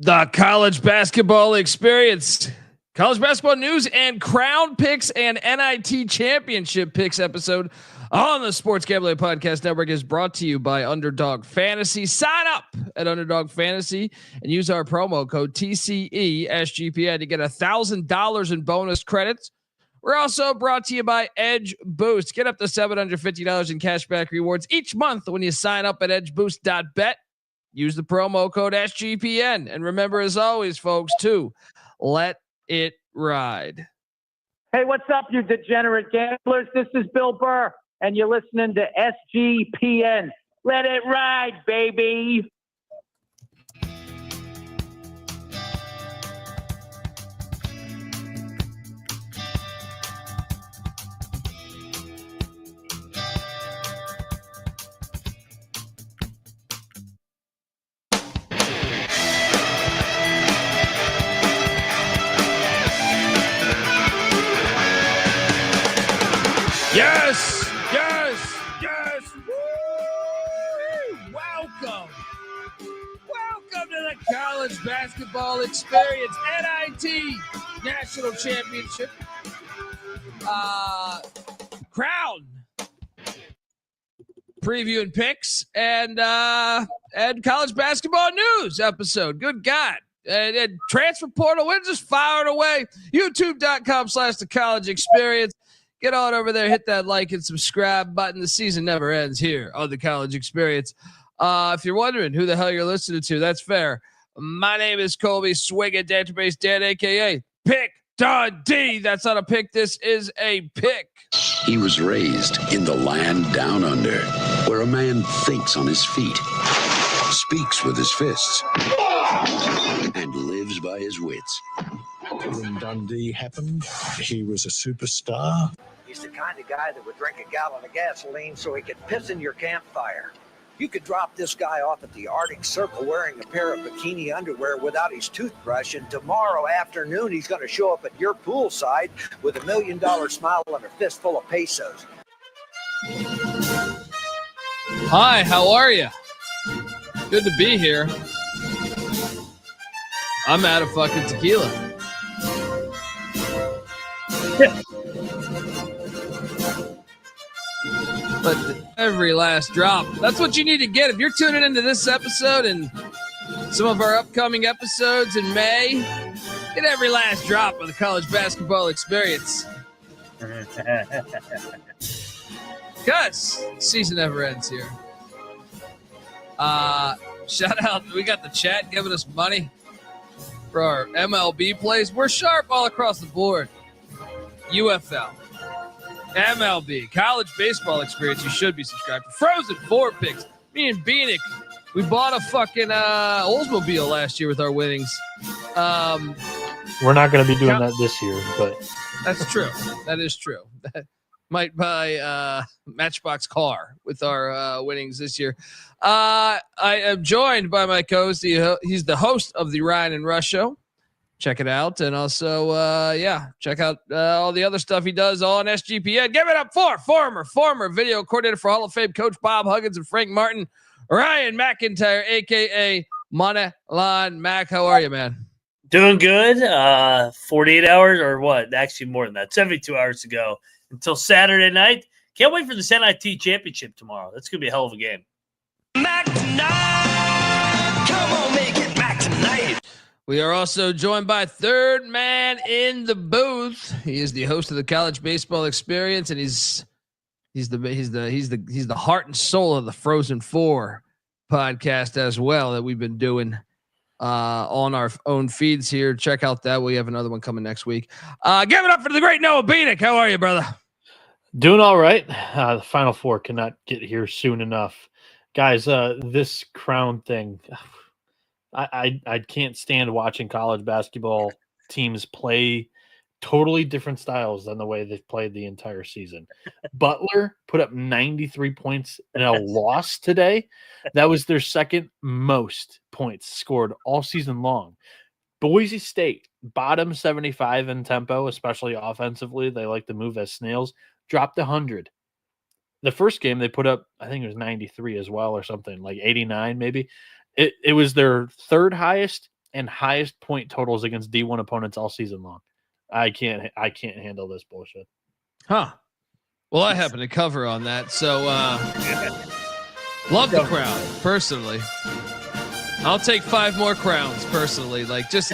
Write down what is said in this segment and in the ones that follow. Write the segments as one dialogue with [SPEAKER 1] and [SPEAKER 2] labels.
[SPEAKER 1] The college basketball experience, college basketball news and Crown Picks and NIT championship picks episode on the Sports Gambling Podcast Network is brought to you by Underdog Fantasy. Sign up at Underdog Fantasy and use our promo code TCE SGPN to get $1,000 in bonus credits. We're also brought to you by Edge Boost. Get up to $750 in cashback rewards each month when you sign up at edgeboost.bet. Use the promo code SGPN. And remember, as always, folks, to let it ride.
[SPEAKER 2] Hey, what's up, you degenerate gamblers? This is Bill Burr, and you're listening to SGPN. Let it ride, baby.
[SPEAKER 1] Yes, yes, yes. Woo! Welcome to the college basketball experience, NIT National Championship, Crown preview and picks, and college basketball news episode. Good God. And transfer portal, we're just firing away. YouTube.com/the college experience. Get on over there, hit that like and subscribe button. The season never ends here on the college experience. If you're wondering who the hell you're listening to, that's fair. My name is Colby Swinging Database Dan, a.k.a. Pick Dundee. That's not a pick. This is a pick.
[SPEAKER 3] He was raised in the land down under, where a man thinks on his feet, speaks with his fists, and lives by his wits.
[SPEAKER 4] When Dundee happened, he was a superstar.
[SPEAKER 5] He's the kind of guy that would drink a gallon of gasoline so he could piss in your campfire. You could drop this guy off at the Arctic Circle wearing a pair of bikini underwear without his toothbrush, and tomorrow afternoon he's going to show up at your poolside with $1 million smile and a fistful of pesos.
[SPEAKER 1] Hi, how are you? Good to be here. I'm out of fucking tequila. But every last drop, that's what you need to get. If you're tuning into this episode and some of our upcoming episodes in May, get every last drop of the college basketball experience. Because season never ends here. Shout out, we got the chat giving us money for our MLB plays. We're sharp all across the board. UFL, MLB, college baseball experience. You should be subscribed to Frozen 4 picks. Me and Bieniek, we bought a fucking Oldsmobile last year with our winnings.
[SPEAKER 6] We're not going to be doing that this year, but
[SPEAKER 1] that's true. That is true. Might buy Matchbox car with our winnings this year. I am joined by my co-host. He's the host of the Ryan and Rush Show. Check it out. And also, check out all the other stuff he does on SGPN. Give it up for former video coordinator for Hall of Fame coach Bob Huggins and Frank Martin, Ryan McIntyre, a.k.a. Moneyline Mac. How are you, man?
[SPEAKER 7] Doing good. 48 hours or what? Actually, more than that. 72 hours to go until Saturday night. Can't wait for this NIT championship tomorrow. That's going to be a hell of a game.
[SPEAKER 8] Mac tonight. Come on, make it Mac tonight.
[SPEAKER 1] We are also joined by third man in the booth. He is the host of the College Baseball Experience, and he's the heart and soul of the Frozen 4 podcast as well that we've been doing on our own feeds here. Check out that. We have another one coming next week. Give it up for the great Noah Bieniek. How are you, brother?
[SPEAKER 6] doing all right. The Final Four cannot get here soon enough. Guys, this Crown thing, I can't stand watching college basketball teams play totally different styles than the way they've played the entire season. Butler put up 93 points in a loss today. That was their second most points scored all season long. Boise State, bottom 75 in tempo, especially offensively. They like to move as snails. Dropped 100. The first game they put up, I think it was 93 as well or something, like 89 maybe. It was their third highest and highest point totals against D1 opponents all season long. I can't handle this bullshit.
[SPEAKER 1] Huh. Well, I happen to cover on that. So love the crown, personally. I'll take 5 more crowns, personally. Like, just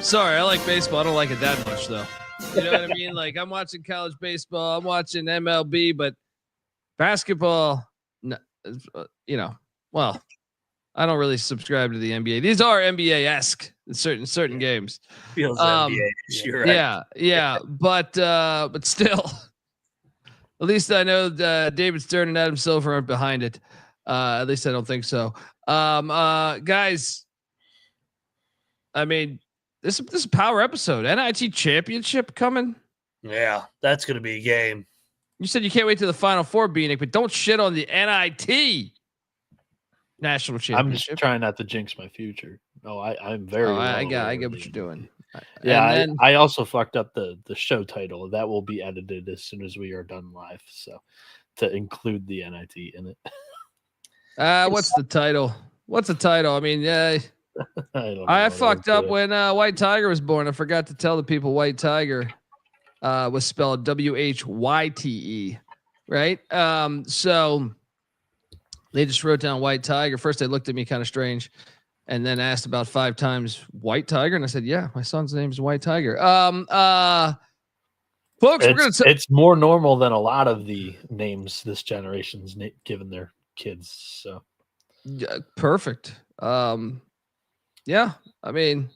[SPEAKER 1] sorry, I like baseball. I don't like it that much, though. You know what I mean? Like, I'm watching college baseball, I'm watching MLB, but basketball, well, I don't really subscribe to the NBA. These are NBA-esque in certain games.
[SPEAKER 7] Feels NBA. You're right.
[SPEAKER 1] Yeah, but still, at least I know David Stern and Adam Silver aren't behind it. At least I don't think so. Guys, I mean, this is a power episode. NIT championship coming.
[SPEAKER 7] Yeah, that's going to be a game.
[SPEAKER 1] You said you can't wait to the Final Four, Bieniek, but don't shit on the NIT national championship.
[SPEAKER 6] I'm just trying not to jinx my future. No, I'm very.
[SPEAKER 1] I get what you're doing.
[SPEAKER 6] Yeah, I also fucked up the show title. That will be edited as soon as we are done live. So to include the NIT in it.
[SPEAKER 1] What's the title? I mean, I fucked up when White Tiger was born. I forgot to tell the people White Tiger was spelled WHYTE, right? So they just wrote down White Tiger. First, they looked at me kind of strange, and then asked about 5 times White Tiger, and I said, "Yeah, my son's name is White Tiger." Folks,
[SPEAKER 6] it's more normal than a lot of the names this generation's given their kids. So,
[SPEAKER 1] yeah, perfect. Yeah, I mean,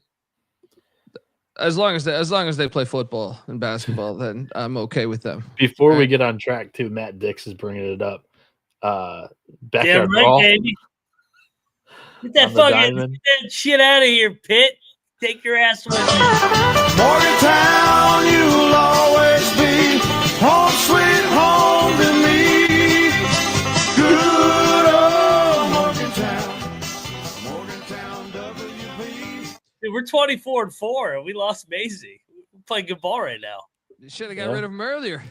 [SPEAKER 1] as long as they play football and basketball, then I'm okay with them.
[SPEAKER 6] Before we get on track, too, Matt Dix is bringing it up. Backyard brawl.
[SPEAKER 7] Baby. Get that shit out of here, Pitt. Take your ass with you.
[SPEAKER 8] Morgantown, you'll always be home, sweet home to me. Good old Morgantown, WP.
[SPEAKER 7] Dude, we're 24-4, and we lost Maisie. We're playing good ball right now.
[SPEAKER 1] You should have got rid of him earlier.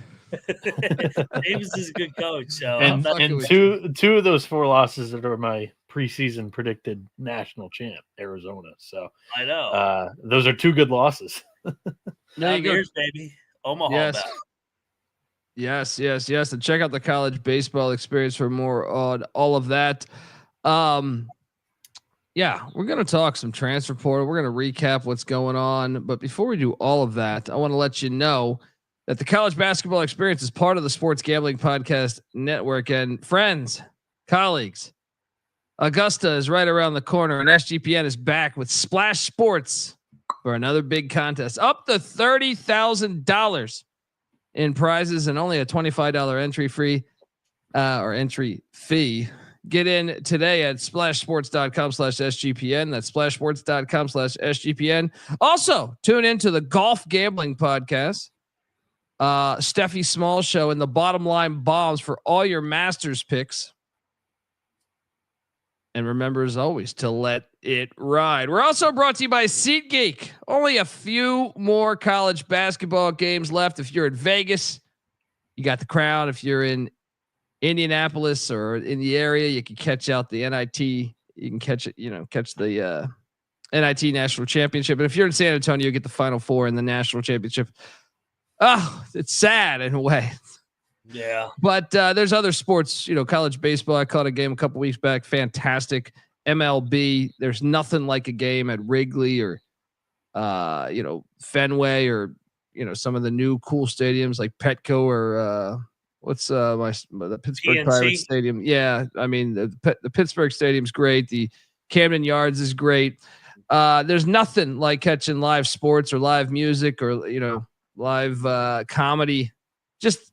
[SPEAKER 7] Davis is a good coach, so
[SPEAKER 6] and two of those 4 losses that are my preseason predicted national champ, Arizona. So
[SPEAKER 7] I know
[SPEAKER 6] those are 2 good losses.
[SPEAKER 1] There you go,
[SPEAKER 7] baby. Omaha.
[SPEAKER 1] Yes. And check out the college baseball experience for more on all of that. Yeah, we're going to talk some transfer portal. We're going to recap what's going on. But before we do all of that, I want to let you know that the college basketball experience is part of the Sports Gambling Podcast Network. And friends, colleagues, Augusta is right around the corner, and SGPN is back with Splash Sports for another big contest, up to $30,000 in prizes and only a $25 entry fee. Get in today at splashsports.com/SGPN. That's splashsports.com/SGPN. Also, tune into the Golf Gambling Podcast, Steffi Small Show, and the Bottom Line Bombs for all your Masters picks. And remember, as always, to let it ride. We're also brought to you by SeatGeek. Only a few more college basketball games left. If you're in Vegas, you got the Crown. If you're in Indianapolis or in the area, you can catch out the NIT. You can catch the NIT National Championship. And if you're in San Antonio, you get the Final Four in the National Championship. Oh, it's sad in a way.
[SPEAKER 7] Yeah.
[SPEAKER 1] But there's other sports, college baseball. I caught a game a couple weeks back. Fantastic. MLB. There's nothing like a game at Wrigley or, Fenway or, some of the new cool stadiums like Petco or the Pittsburgh
[SPEAKER 7] PNC?
[SPEAKER 1] Pirates Stadium. Yeah. I mean, the Pittsburgh Stadium's great. The Camden Yards is great. There's nothing like catching live sports or live music or, live comedy. Just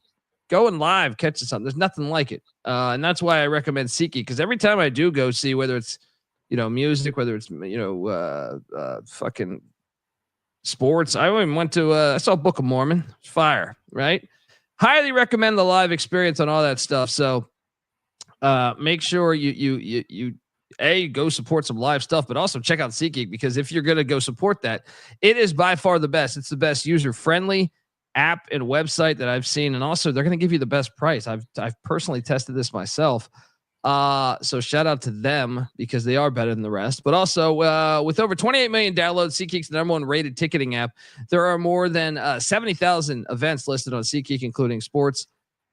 [SPEAKER 1] going live, catching something. There's nothing like it. And that's why I recommend SeatGeek, because every time I do go see, whether it's, music, whether it's, fucking sports. I even went to, I saw Book of Mormon. Fire, right? Highly recommend the live experience on all that stuff. So make sure you go support some live stuff, but also check out SeatGeek, because if you're going to go support that, it is by far the best. It's the best user-friendly app and website that I've seen. And also they're going to give you the best price. I've personally tested this myself. So shout out to them because they are better than the rest. But also with over 28 million downloads, SeatGeek's the number one rated ticketing app. There are more than 70,000 events listed on SeatGeek, including sports,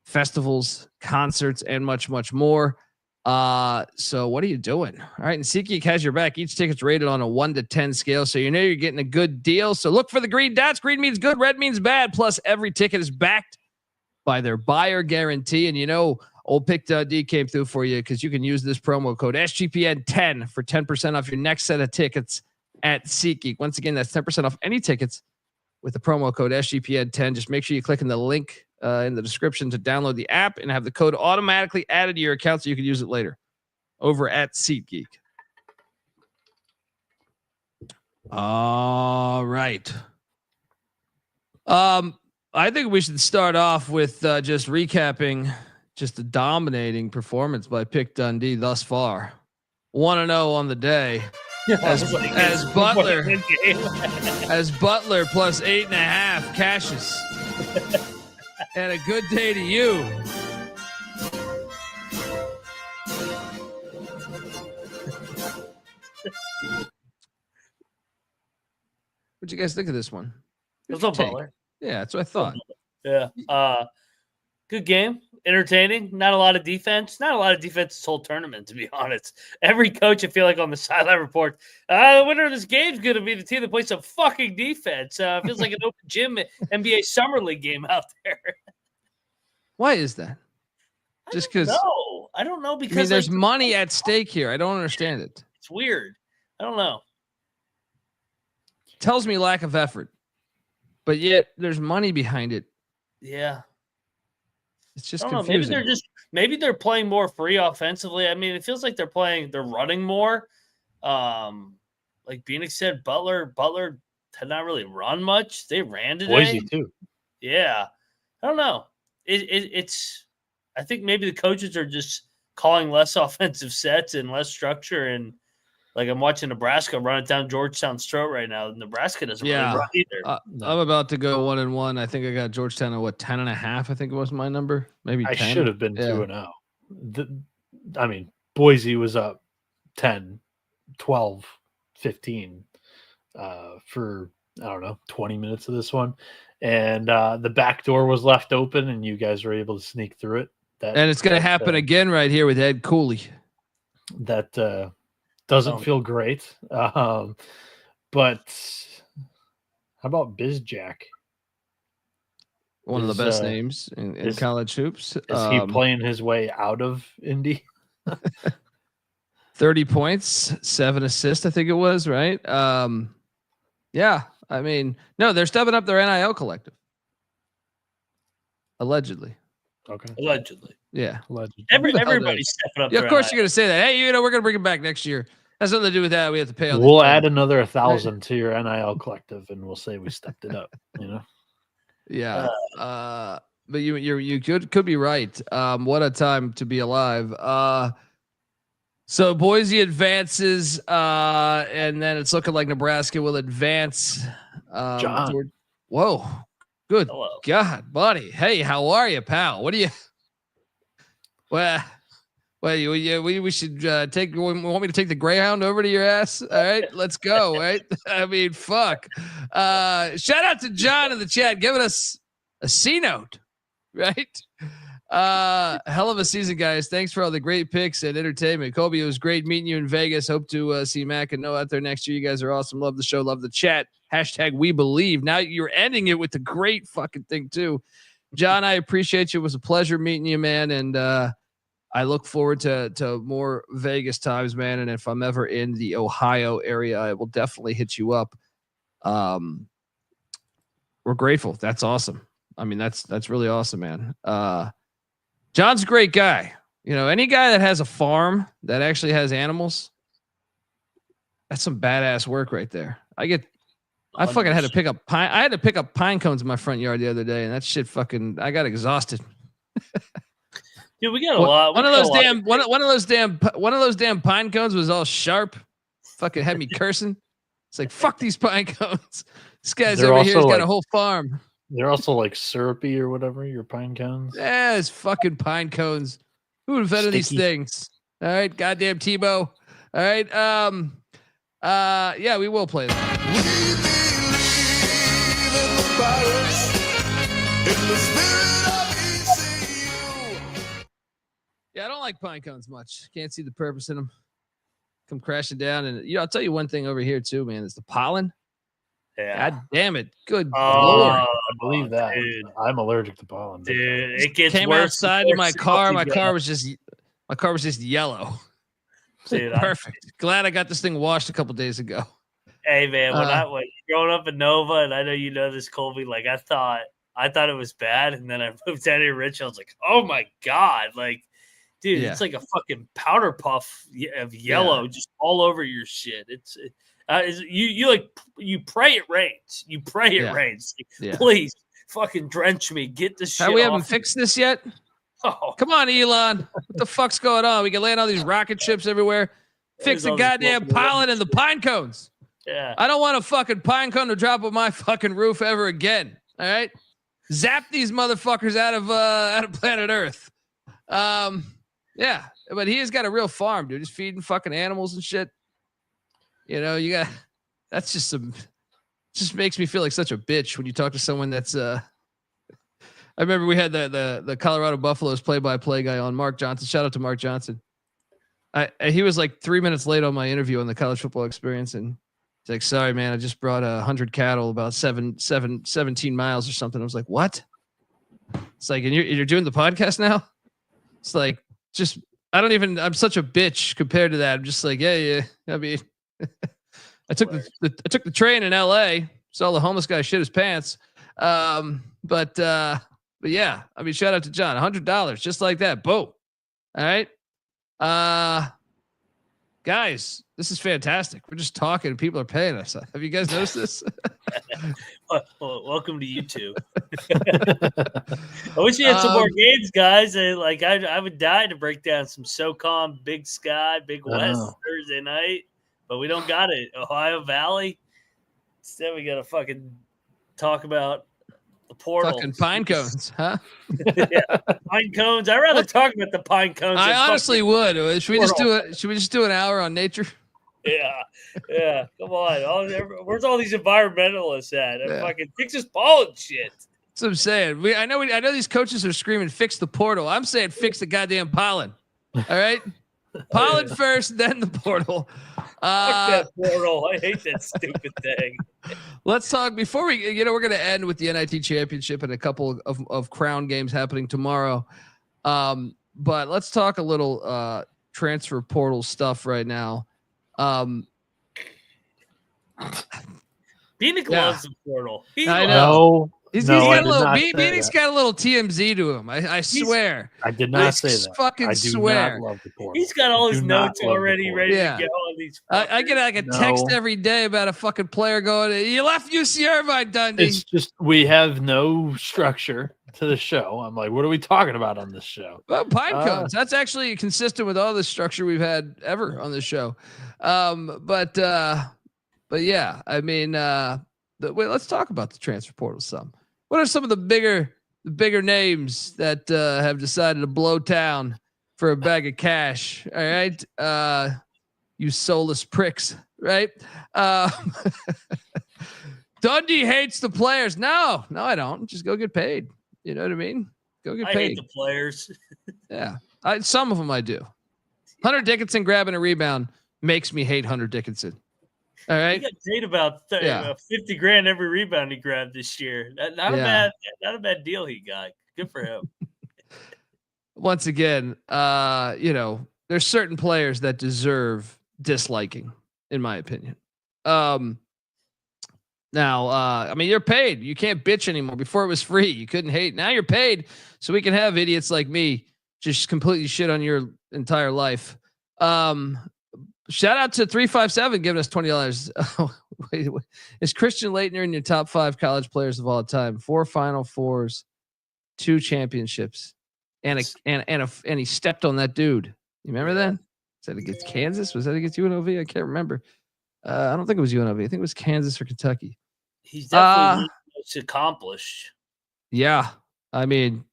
[SPEAKER 1] festivals, concerts, and much, much more. So what are you doing? All right. And SeatGeek has your back. Each ticket's rated on a 1 to 10 scale. So you know you're getting a good deal. So look for the green dots. Green means good. Red means bad. Plus every ticket is backed by their buyer guarantee. And you know, Old Pick D came through for you because you can use this promo code SGPN10 for 10% off your next set of tickets at SeatGeek. Once again, that's 10% off any tickets with the promo code SGPN10. Just make sure you click in the link in the description to download the app and have the code automatically added to your account so you can use it later over at SeatGeek. All right. I think we should start off with just recapping just a dominating performance by Pick Dundee thus far. 1-0 on the day. As Butler plus 8.5 cashes. And a good day to you. What'd you guys think of this one?
[SPEAKER 7] It's a Butler.
[SPEAKER 1] Yeah, that's what I thought.
[SPEAKER 7] Yeah. Good game. Entertaining. Not a lot of defense. Not a lot of defense this whole tournament, to be honest. Every coach, I feel like, on the sideline report, the winner of this game is going to be the team that plays some fucking defense. Feels like an open gym NBA Summer League game out there.
[SPEAKER 1] Why is that? Just because?
[SPEAKER 7] No, I don't know. Because
[SPEAKER 1] there's money at stake here. I don't understand it.
[SPEAKER 7] It's weird. I don't know.
[SPEAKER 1] Tells me lack of effort, but yet there's money behind it.
[SPEAKER 7] Yeah.
[SPEAKER 1] It's just confusing.
[SPEAKER 7] Maybe they're playing more free offensively. I mean, it feels like they're running more. Like Bieniek said, Butler had not really run much. They ran today.
[SPEAKER 6] Boise too.
[SPEAKER 7] Yeah. I don't know. It's I think maybe the coaches are just calling less offensive sets and less structure. And like I'm watching Nebraska run it down Georgetown's throat right now. Nebraska doesn't really run either.
[SPEAKER 1] I'm about to go 1-1. I think I got Georgetown at 10.5. I think it was my number. Maybe 10.
[SPEAKER 6] I should have been 2-0. I mean, Boise was up 10, 12, 15 for, I don't know, 20 minutes of this one. And the back door was left open and you guys were able to sneak through it.
[SPEAKER 1] And it's going to happen again right here with Ed Cooley.
[SPEAKER 6] That doesn't feel great. But how about Bizjack?
[SPEAKER 1] One of the best names in college hoops.
[SPEAKER 6] Is he playing his way out of Indy?
[SPEAKER 1] 30 points, 7 assists, I think it was, right? Yeah. I mean, no, they're stepping up their NIL collective. Allegedly.
[SPEAKER 6] Okay.
[SPEAKER 7] Allegedly.
[SPEAKER 1] Yeah.
[SPEAKER 6] Allegedly.
[SPEAKER 7] Everybody's stepping up.
[SPEAKER 1] Yeah, of course you're going to say that. Hey, we're going to bring it back next year. Has nothing to do with that. We have to pay all
[SPEAKER 6] We'll add another 1,000 to your NIL collective and we'll say we stepped it up,
[SPEAKER 1] Yeah. But you could be right. What a time to be alive. So Boise advances, and then it's looking like Nebraska will advance.
[SPEAKER 6] John.
[SPEAKER 1] Whoa. Good.
[SPEAKER 7] Hello.
[SPEAKER 1] God, buddy. Hey, how are you, pal? What do you? Well, we should take. You want me to take the Greyhound over to your ass? All right, let's go. Right? I mean, fuck. Shout out to John in the chat, giving us a C note. Right? Hell of a season, guys. Thanks for all the great picks and entertainment. Colby, it was great meeting you in Vegas. Hope to see Mac and Noah out there next year. You guys are awesome. Love the show. Love the chat. #WeBelieve. Now you're ending it with the great fucking thing too. John, I appreciate you. It was a pleasure meeting you, man. And I look forward to more Vegas times, man. And if I'm ever in the Ohio area, I will definitely hit you up. We're grateful. That's awesome. I mean, that's really awesome, man. John's a great guy. Any guy that has a farm that actually has animals, that's some badass work right there. I fucking had to pick up pine. I had to pick up pine cones in my front yard the other day, and that shit I got exhausted.
[SPEAKER 7] Dude, we got a lot.
[SPEAKER 1] One of those damn pine cones was all sharp. Fucking had me cursing. It's like, fuck these pine cones. This guy's over here. He's got a whole farm.
[SPEAKER 6] They're also like syrupy or whatever, your pine cones.
[SPEAKER 1] Yeah, it's fucking pine cones. Who invented these things? All right, goddamn Tebow. All right, yeah, we will play that. Yeah, I don't like pine cones much. Can't see the purpose in them. Come crashing down, and I'll tell you one thing over here too, man. It's the pollen.
[SPEAKER 7] Yeah.
[SPEAKER 1] God damn it! Good
[SPEAKER 6] Lord,
[SPEAKER 1] lord!
[SPEAKER 6] I believe that.
[SPEAKER 7] Dude.
[SPEAKER 6] I'm allergic to pollen.
[SPEAKER 7] Dude, it gets
[SPEAKER 1] Came
[SPEAKER 7] worse.
[SPEAKER 1] outside in my car. My car
[SPEAKER 7] was
[SPEAKER 1] was just yellow.
[SPEAKER 7] dude,
[SPEAKER 1] Perfect. Glad I got this thing washed a couple days ago.
[SPEAKER 7] Hey man, when growing up in Nova, and I know you know this, Colby, like I thought it was bad, and then I moved down here, Rich. I was like, oh my god, like, dude, it's like a fucking powder puff of yellow just all over your shit. You pray it rains. You pray it rains. Like, please, fucking drench me. Get this shit.
[SPEAKER 1] We haven't fixed this yet.
[SPEAKER 7] Oh.
[SPEAKER 1] Come on, Elon. What the fuck's going on? We can land all these rocket ships everywhere. Fix the goddamn pollen and the pine cones.
[SPEAKER 7] Yeah.
[SPEAKER 1] I don't want a fucking pine cone to drop on my fucking roof ever again. All right. Zap these motherfuckers out of planet Earth. Yeah. But he has got a real farm, dude. He's feeding fucking animals and shit. That's just makes me feel like such a bitch when you talk to someone that's I remember we had the Colorado Buffaloes play-by-play guy on, Mark Johnson. Shout out to Mark Johnson. He was like 3 minutes late on my interview on the college football experience, and he's like, "Sorry, man, I just brought 100 cattle about 17 miles or something." I was like, "What?" It's like, and you're doing the podcast now? It's like, just I'm such a bitch compared to that. I'm just like, yeah. I mean, I took the train in LA, saw the homeless guy shit his pants. But yeah, I mean, shout out to John, $100, just like that. Boom. All right. Guys, this is fantastic. We're just talking and people are paying us. Have you guys noticed this?
[SPEAKER 7] Well, welcome to YouTube. I wish you had some more games, guys. I would die to break down some SoCon, Big Sky, Big West Thursday night, but we don't got it. Ohio Valley. Instead, we got to fucking talk about the portal.
[SPEAKER 1] Fucking pine cones, huh?
[SPEAKER 7] Yeah, pine cones. I'd rather talk about the pine cones.
[SPEAKER 1] I honestly would. Should we just do it? Should we just do an hour on nature?
[SPEAKER 7] Yeah. Come on. Where's all these environmentalists at? Fucking fix this pollen shit.
[SPEAKER 1] That's what I'm saying. I know these coaches are screaming, "Fix the portal." I'm saying, "Fix the goddamn pollen." All right, pollen first, then the portal.
[SPEAKER 7] Fuck that portal. I hate that stupid thing.
[SPEAKER 1] Let's talk before we. We're going to end with the NIT championship and a couple of crown games happening tomorrow. But let's talk a little transfer portal stuff right now.
[SPEAKER 7] Bieniek loves the portal.
[SPEAKER 1] I know.
[SPEAKER 6] Bieniek's
[SPEAKER 1] got a little TMZ to him. I swear.
[SPEAKER 6] I did not say that.
[SPEAKER 1] Fucking swear.
[SPEAKER 6] Not love the portal.
[SPEAKER 7] He's got all his notes already ready to get all these.
[SPEAKER 1] I get like a text every day about a fucking player going, "You left UC Irvine, Dundee."
[SPEAKER 6] It's just we have no structure to the show. I'm like, what are we talking about on this show?
[SPEAKER 1] Well, pine cones. That's actually consistent with all the structure we've had ever on this show. But yeah, I mean, let's talk about the transfer portal some. What are some of the bigger names that have decided to blow town for a bag of cash? All right, you soulless pricks, right? Dundee hates the players. No, I don't. Just go get paid. You know what I mean? Go get paid.
[SPEAKER 7] I hate the players.
[SPEAKER 1] Yeah, some of them I do. Hunter Dickinson grabbing a rebound makes me hate Hunter Dickinson. All right.
[SPEAKER 7] He got paid about $50,000 every rebound he grabbed this year. Not a bad deal he got. Good for him.
[SPEAKER 1] Once again, there's certain players that deserve disliking, in my opinion. Now, I mean, you're paid. You can't bitch anymore. Before it was free. You couldn't hate. Now you're paid, so we can have idiots like me just completely shit on your entire life. Shout out to 357 giving us $20. Wait. Is Christian Laettner in your top 5 college players of all time? 4 Final Fours, 2 championships, and he stepped on that dude. You remember that? Was that against Kansas? Was that against UNLV? I can't remember. I don't think it was UNLV. I think it was Kansas or Kentucky.
[SPEAKER 7] He's definitely most accomplished.
[SPEAKER 1] Yeah, I mean,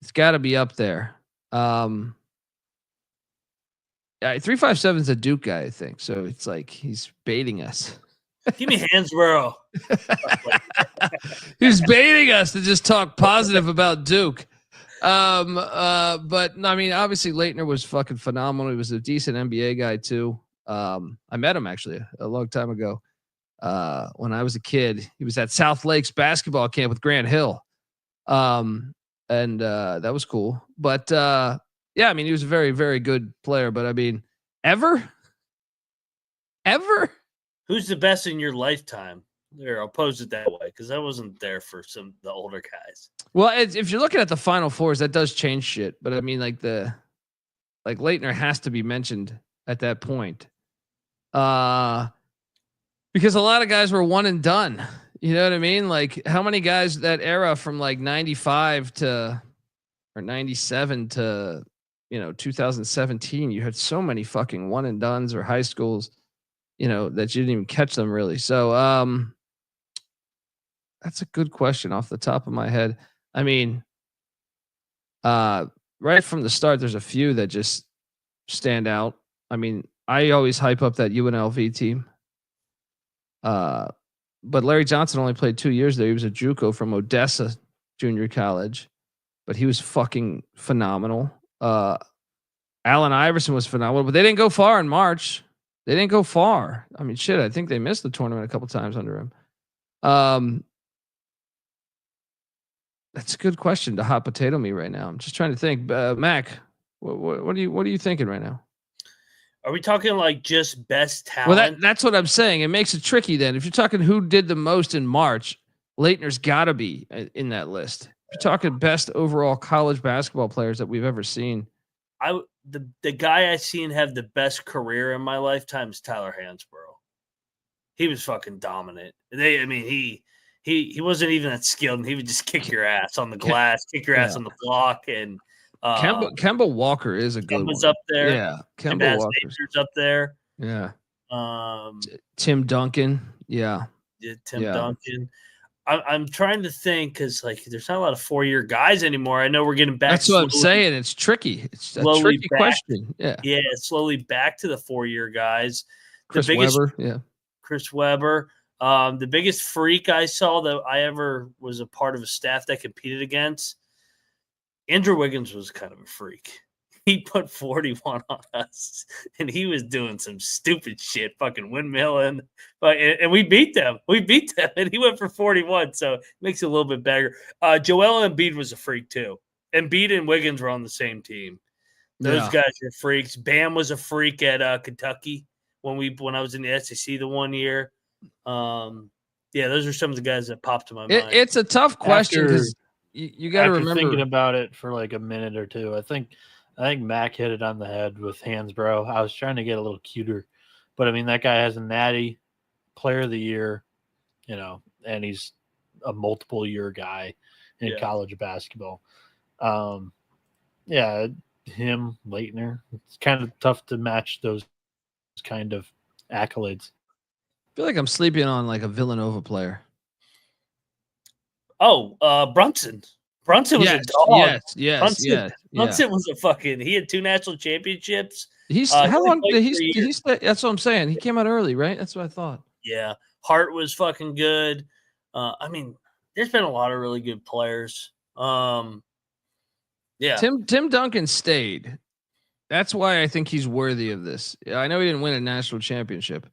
[SPEAKER 1] it's got to be up there. 357 is a Duke guy, I think. So it's like he's baiting us.
[SPEAKER 7] Give me Hansborough.
[SPEAKER 1] He's baiting us to just talk positive about Duke. But I mean, obviously Leitner was fucking phenomenal. He was a decent NBA guy too. I met him actually a long time ago. When I was a kid, he was at South Lakes basketball camp with Grant Hill. And that was cool. But yeah, I mean, he was a very, very good player. But I mean, ever?
[SPEAKER 7] Who's the best in your lifetime? There, I'll pose it that way because I wasn't there for some of the older guys.
[SPEAKER 1] Well, if you're looking at the Final Fours, that does change shit. But I mean, like Leitner has to be mentioned at that point, because a lot of guys were one and done. You know what I mean? Like how many guys that era from like 95 to or 97 to 2017, you had so many fucking one and dones or high schools, that you didn't even catch them really. So that's a good question off the top of my head. I mean, right from the start, there's a few that just stand out. I mean, I always hype up that UNLV team. But Larry Johnson only played 2 years there. He was a JUCO from Odessa Junior College, but he was fucking phenomenal. Allen Iverson was phenomenal, but they didn't go far in March. They didn't go far. I mean, shit, I think they missed the tournament a couple times under him. That's a good question to hot potato me right now. I'm just trying to think. Mac, what are you thinking right now?
[SPEAKER 7] Are we talking like just best talent?
[SPEAKER 1] Well, that's what I'm saying. It makes it tricky then. If you're talking who did the most in March, Leitner's got to be in that list. If you're talking best overall college basketball players that we've ever seen,
[SPEAKER 7] the guy I seen have the best career in my lifetime is Tyler Hansborough. He was fucking dominant. He wasn't even that skilled, and he would just kick your ass on the glass, kick your ass on the block, and
[SPEAKER 1] Kemba Walker is a good
[SPEAKER 7] Kemba's
[SPEAKER 1] one.
[SPEAKER 7] up there.
[SPEAKER 1] Yeah, Kemba Walker's
[SPEAKER 7] up there.
[SPEAKER 1] Yeah. Tim Duncan. Yeah.
[SPEAKER 7] Tim Duncan. I'm trying to think because like there's not a lot of 4-year guys anymore. I know we're getting back.
[SPEAKER 1] That's what I'm saying. It's tricky. It's a tricky question. Yeah.
[SPEAKER 7] Yeah, slowly back to the 4-year guys.
[SPEAKER 1] Chris Webber. Yeah.
[SPEAKER 7] Chris Webber. The biggest freak I saw that I ever was a part of a staff that competed against, Andrew Wiggins was kind of a freak. He put 41 on us, and he was doing some stupid shit, fucking windmilling. And we beat them. And he went for 41, so it makes it a little bit better. Joel Embiid was a freak, too. Embiid and Wiggins were on the same team. Those guys were freaks. Bam was a freak at Kentucky when I was in the SEC the one year. Those are some of the guys that popped to my mind.
[SPEAKER 1] It's a tough question because you got to remember.
[SPEAKER 6] Thinking about it for like a minute or two, I think Mac hit it on the head with Hansborough. I was trying to get a little cuter, but I mean that guy has a Natty Player of the Year, and he's a multiple year guy in college basketball. Him, Leitner. It's kind of tough to match those kind of accolades.
[SPEAKER 1] I feel like I'm sleeping on like a Villanova player.
[SPEAKER 7] Brunson. Brunson was a dog.
[SPEAKER 1] Yes.
[SPEAKER 7] Brunson was a fucking. He had 2 national championships.
[SPEAKER 1] How long did he stay? That's what I'm saying. He came out early, right? That's what I thought.
[SPEAKER 7] Yeah, Hart was fucking good. I mean, there's been a lot of really good players. Tim
[SPEAKER 1] Duncan stayed. That's why I think he's worthy of this. I know he didn't win a national championship,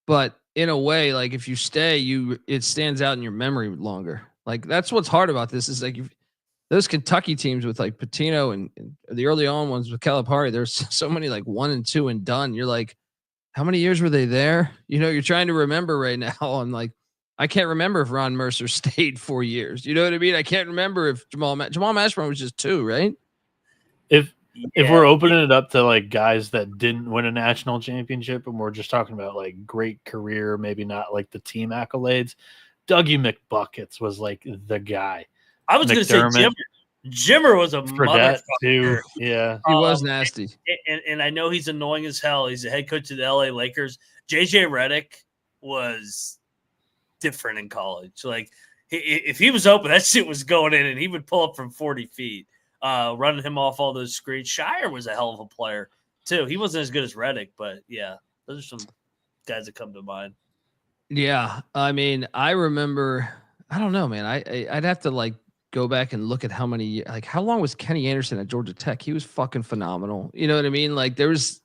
[SPEAKER 1] but in a way, like if you stay, it stands out in your memory longer. Like that's what's hard about this is like those Kentucky teams with like Pitino and the early on ones with Calipari, there's so many like 1 and 2 and done. You're like, how many years were they there? You're trying to remember right now. I'm like, I can't remember if Ron Mercer stayed 4 years. You know what I mean? I can't remember if Jamal Mashburn was just 2, right?
[SPEAKER 6] If we're opening it up to like guys that didn't win a national championship and we're just talking about like great career, maybe not like the team accolades, Dougie McBuckets was like the guy.
[SPEAKER 7] I was going to say Jimmer was a motherfucker
[SPEAKER 6] too. Yeah,
[SPEAKER 1] he was nasty.
[SPEAKER 7] And I know he's annoying as hell. He's the head coach of the LA Lakers. JJ Redick was different in college. Like if he was open, that shit was going in, and he would pull up from 40 feet, running him off all those screens. Shire was a hell of a player. too. He wasn't as good as Reddick, but yeah, those are some guys that come to mind.
[SPEAKER 1] Yeah, I mean, I remember. I don't know, man. I'd have to like go back and look at how long was Kenny Anderson at Georgia Tech? He was fucking phenomenal. You know what I mean? Like there was.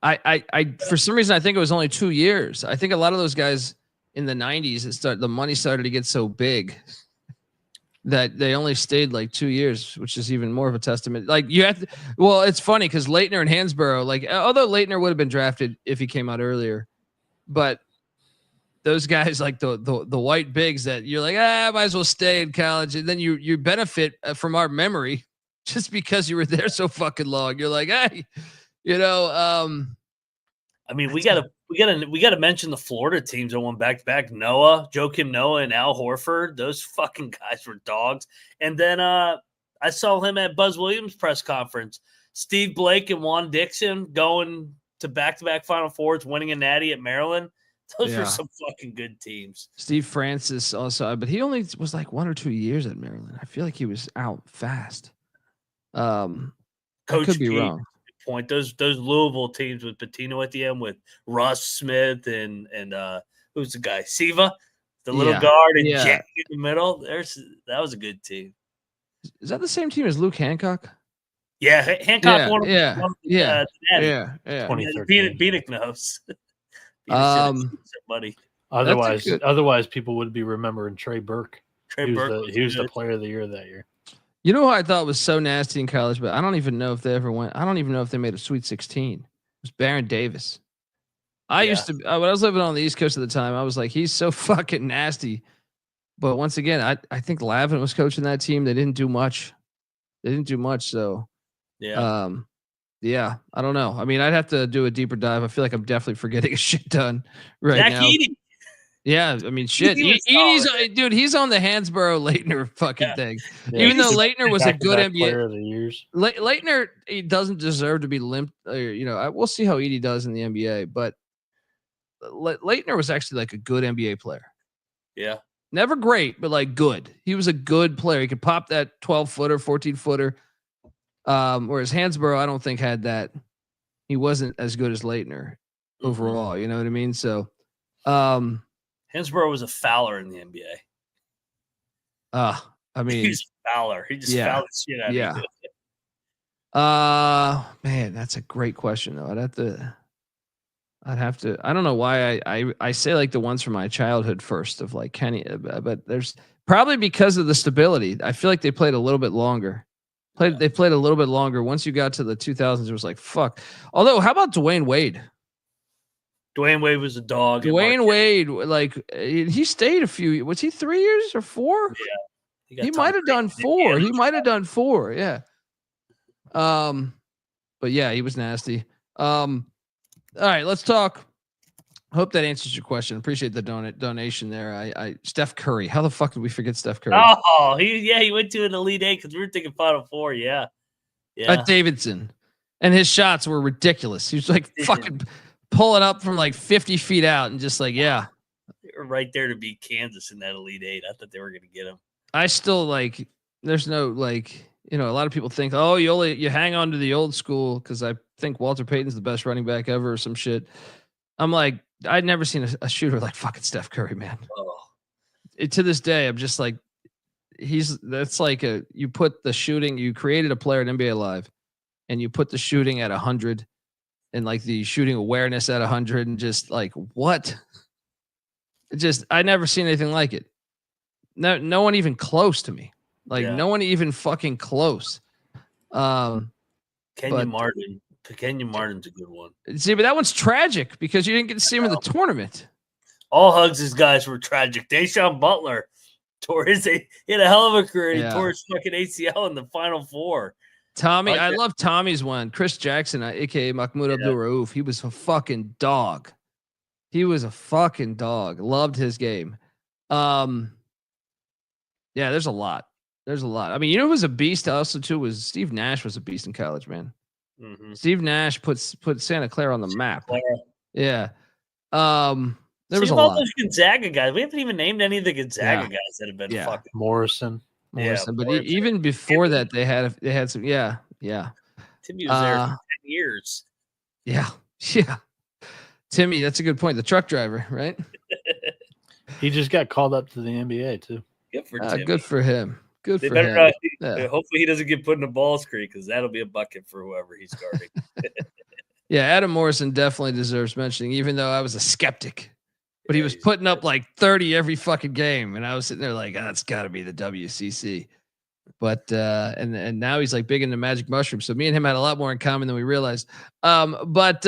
[SPEAKER 1] I for some reason I think it was only 2 years. I think a lot of those guys in the 90s, the money started to get so big that they only stayed like 2 years, which is even more of a testament. Like you have to, well, it's funny because Leitner and Hansborough, like although Leitner would have been drafted if he came out earlier, but those guys like the white bigs that you're like, might as well stay in college, and then you benefit from our memory just because you were there so fucking long. You're like, hey, you know,
[SPEAKER 7] I mean, we gotta mention the Florida teams that won back-to-back. Joakim Noah, and Al Horford. Those fucking guys were dogs. And then I saw him at Buzz Williams' press conference. Steve Blake and Juan Dixon going to back-to-back Final Fours, winning a Natty at Maryland. Those were some fucking good teams.
[SPEAKER 1] Steve Francis also, but he only was like 1 or 2 years at Maryland. I feel like he was out fast.
[SPEAKER 7] Coach
[SPEAKER 1] could be
[SPEAKER 7] Keith,
[SPEAKER 1] wrong.
[SPEAKER 7] Point those Louisville teams with Patino at the end, with Russ Smith and who's the guy, Siva, the little guard, and Jack in the middle. That was a good team.
[SPEAKER 1] Is that the same team as Luke Hancock?
[SPEAKER 7] Yeah, Hancock won.
[SPEAKER 1] Yeah.
[SPEAKER 7] 2013. Bieniek knows. Buddy.
[SPEAKER 6] Otherwise, people would be remembering Trey Burke. He was the player of the year that year.
[SPEAKER 1] You know who I thought was so nasty in college, but I don't even know if they ever went. I don't even know if they made a Sweet 16. It was Baron Davis. Used to, when I was living on the East Coast at the time, I was like, he's so fucking nasty. But once again, I think Lavin was coaching that team. They didn't do much. So, I don't know. I mean, I'd have to do a deeper dive. I feel like I'm definitely forgetting a shit ton right now.
[SPEAKER 7] Edey.
[SPEAKER 1] Yeah, I mean, shit. Edey's, dude, he's on the Hansborough Leitner fucking thing. Yeah, even though Leitner was a good NBA
[SPEAKER 6] player of the years.
[SPEAKER 1] Leitner, he doesn't deserve to be limped. We'll see how Edey does in the NBA. But Leitner was actually like a good NBA player.
[SPEAKER 7] Yeah,
[SPEAKER 1] never great, but like good. He was a good player. He could pop that 12-footer, 14-footer. Whereas Hansborough, I don't think had that. He wasn't as good as Leitner overall. You know what I mean? So,
[SPEAKER 7] Hansborough was a fouler in the NBA.
[SPEAKER 1] I mean,
[SPEAKER 7] he's a fouler. He just fouled the shit out of you.
[SPEAKER 1] Man, that's a great question though. I'd have to. I don't know why I say like the ones from my childhood first of like Kenny, but there's probably because of the stability. I feel like they played a little bit longer. They played a little bit longer. Once you got to the 2000s, it was like fuck. Although, how about Dwayne Wade?
[SPEAKER 7] Dwayne Wade was a dog.
[SPEAKER 1] Dwayne Wade, like he stayed a few. Was he 3 years or 4?
[SPEAKER 7] Yeah,
[SPEAKER 1] he might have done 4. He might have done 4. Yeah. But yeah, he was nasty. All right, let's talk. Hope that answers your question. Appreciate the donation there. I Steph Curry. How the fuck did we forget Steph Curry?
[SPEAKER 7] Oh, he went to an Elite 8 because we were thinking Final Four. Yeah.
[SPEAKER 1] At Davidson, and his shots were ridiculous. He was like fucking pulling up from like 50 feet out and just like,
[SPEAKER 7] they were right there to beat Kansas in that Elite 8. I thought they were going to get him.
[SPEAKER 1] I still like, there's no like, a lot of people think, oh, you hang on to the old school because I think Walter Payton's the best running back ever or some shit. I'm like, I'd never seen a shooter like fucking Steph Curry, man. To this day, I'm just like, that's like you put the shooting, you created a player at NBA Live and you put the shooting at 100 and like the shooting awareness at 100 and just like, what? I never seen anything like it. No one even close to me. Like no one even fucking close.
[SPEAKER 7] Kenyon Martin's a good one.
[SPEAKER 1] See, but that one's tragic because you didn't get to see him in the tournament.
[SPEAKER 7] All Hugs' guys were tragic. Deshaun Butler he had a hell of a career. He tore his fucking ACL in the Final Four.
[SPEAKER 1] Tommy, I love Tommy's one. Chris Jackson, aka Mahmoud Abdul Rauf. He was a fucking dog. Loved his game. There's a lot. I mean, who was a beast also too was Steve Nash was a beast in college, man. Mm-hmm. Steve Nash put Santa Clara on the map. Yeah. There was a lot.
[SPEAKER 7] Those Gonzaga guys. We haven't even named any of the Gonzaga guys that have been fucking
[SPEAKER 6] Morrison.
[SPEAKER 1] But even before that, they had some. Yeah.
[SPEAKER 7] Timmy was there for 10 years.
[SPEAKER 1] Yeah. Yeah. Timmy, that's a good point. The truck driver, right?
[SPEAKER 6] He just got called up to the NBA too.
[SPEAKER 7] Good for Timmy.
[SPEAKER 1] Good for him. Good
[SPEAKER 7] They
[SPEAKER 1] for
[SPEAKER 7] better
[SPEAKER 1] him.
[SPEAKER 7] not.
[SPEAKER 1] Yeah.
[SPEAKER 7] Hopefully, he doesn't get put in the ball screen because that'll be a bucket for whoever he's guarding.
[SPEAKER 1] Yeah, Adam Morrison definitely deserves mentioning, even though I was a skeptic. But he was putting up like 30 every fucking game. And I was sitting there like, that's got to be the WCC. But and now he's like big into magic mushrooms. So me and him had a lot more in common than we realized. But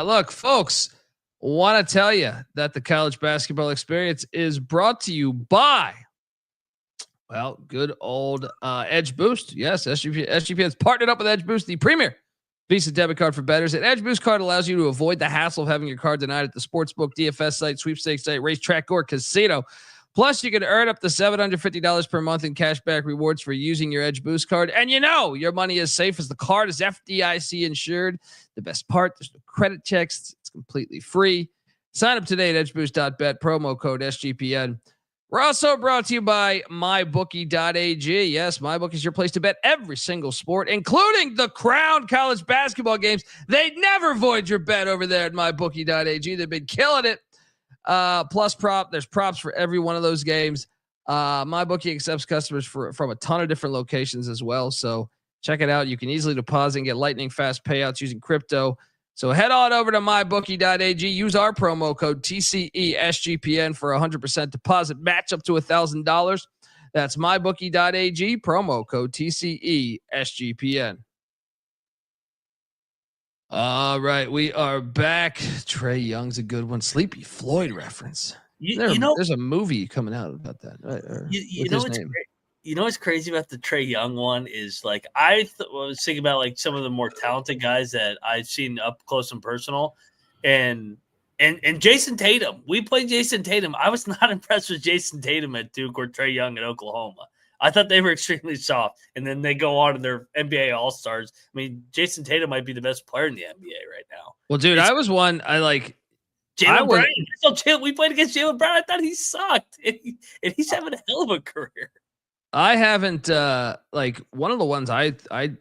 [SPEAKER 1] look, folks, want to tell you that the college basketball experience is brought to you by, well, good old Edge Boost. Yes, SGPN's partnered up with Edge Boost, the premier Visa debit card for bettors. An Edge Boost card allows you to avoid the hassle of having your card denied at the sportsbook, DFS site, sweepstakes site, racetrack, or casino. Plus, you can earn up to $750 per month in cashback rewards for using your Edge Boost card. And you know your money is safe as the card is FDIC insured. The best part, there's no credit checks. It's completely free. Sign up today at edgeboost.bet, promo code SGPN. We're also brought to you by mybookie.ag. Yes, MyBookie is your place to bet every single sport, including the Crown college basketball games. They never void your bet over there at mybookie.ag. They've been killing it. Plus there's props for every one of those games. MyBookie accepts customers from a ton of different locations as well. So check it out. You can easily deposit and get lightning fast payouts using crypto. So head on over to mybookie.ag. Use our promo code TCESGPN for 100% deposit match up to $1,000. That's mybookie.ag, promo code TCESGPN. All right, we are back. Trae Young's a good one. Sleepy Floyd reference. There's a movie coming out about that. Right?
[SPEAKER 7] You know what's crazy about the Trae Young one is like I was thinking about like some of the more talented guys that I've seen up close and personal, and Jason Tatum. We played Jason Tatum. I was not impressed with Jason Tatum at Duke or Trae Young at Oklahoma. I thought they were extremely soft, and then they go on to their NBA All-Stars. I mean, Jason Tatum might be the best player in the NBA right now.
[SPEAKER 1] Well, dude, I was one. I like
[SPEAKER 7] Jaylen Brown. We played against Jaylen Brown. I thought he sucked, and he's having a hell of a career.
[SPEAKER 1] I haven't like one of the ones I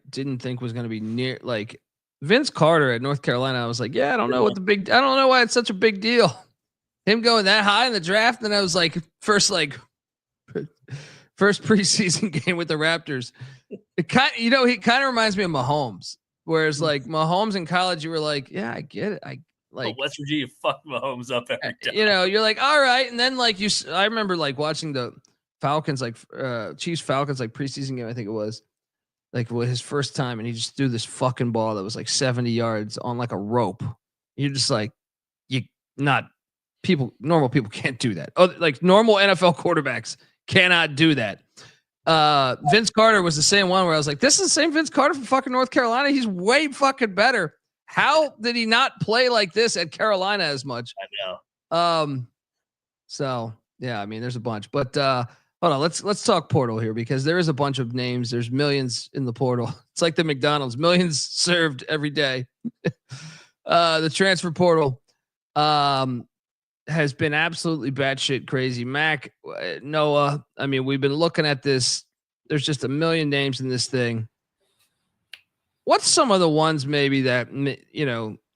[SPEAKER 1] didn't think was going to be near like Vince Carter at North Carolina. I was like, I don't know why it's such a big deal. Him going that high in the draft, and I was like, first preseason game with the Raptors. He kind of reminds me of Mahomes. Whereas like Mahomes in college, you were like, yeah, I get it.
[SPEAKER 7] West Virginia fucked Mahomes up every time.
[SPEAKER 1] You're like, all right, and then like I remember like watching the Falcons, like Chiefs Falcons, like preseason game, I think it was like his first time, and he just threw this fucking ball that was like 70 yards on like a rope. You're just like, normal people can't do that. Oh, like normal NFL quarterbacks cannot do that. Vince Carter was the same one where I was like, this is the same Vince Carter from fucking North Carolina. He's way fucking better. How did he not play like this at Carolina as much?
[SPEAKER 7] I know.
[SPEAKER 1] So yeah, I mean, there's a bunch, but hold on, let's talk portal here because there is a bunch of names. There's millions in the portal. It's like the McDonald's, millions served every day. The transfer portal has been absolutely batshit crazy. Mac, Noah, I mean, we've been looking at this. There's just a million names in this thing. What's some of the ones maybe that,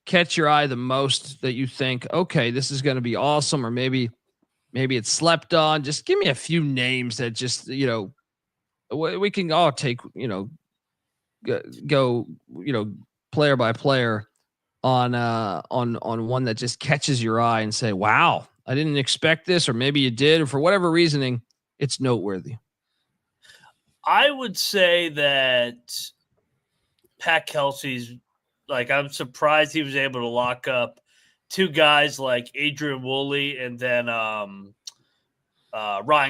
[SPEAKER 1] catch your eye the most that you think, okay, this is going to be awesome, or maybe it's slept on? Just give me a few names that just, we can all take, go, player by player on one that just catches your eye and say, wow, I didn't expect this, or maybe you did, or for whatever reasoning, it's noteworthy.
[SPEAKER 7] I would say that Pat Kelsey's I'm surprised he was able to lock up two guys like Adrian Woolley and then Ryan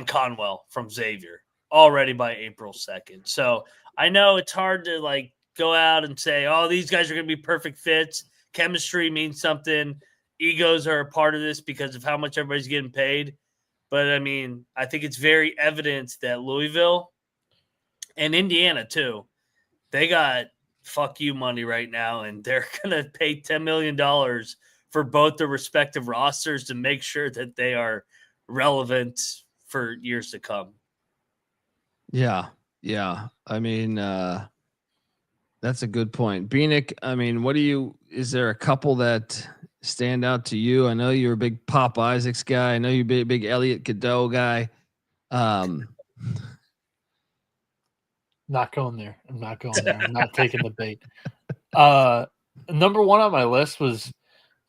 [SPEAKER 7] Conwell from Xavier already by April 2nd. So I know it's hard to go out and say, oh, these guys are going to be perfect fits. Chemistry means something. Egos are a part of this because of how much everybody's getting paid. But I mean, I think it's very evident that Louisville and Indiana too, they got fuck you money right now, and they're going to pay $10 million for both the respective rosters to make sure that they are relevant for years to come.
[SPEAKER 1] Yeah. Yeah. I mean, That's a good point. Bieniek, I mean, is there a couple that stand out to you? I know you're a big Pop Isaacs guy. I know you're a big Elliot Cadeau guy.
[SPEAKER 6] Not going there. I'm not going there. I'm not taking the bait. Number one on my list was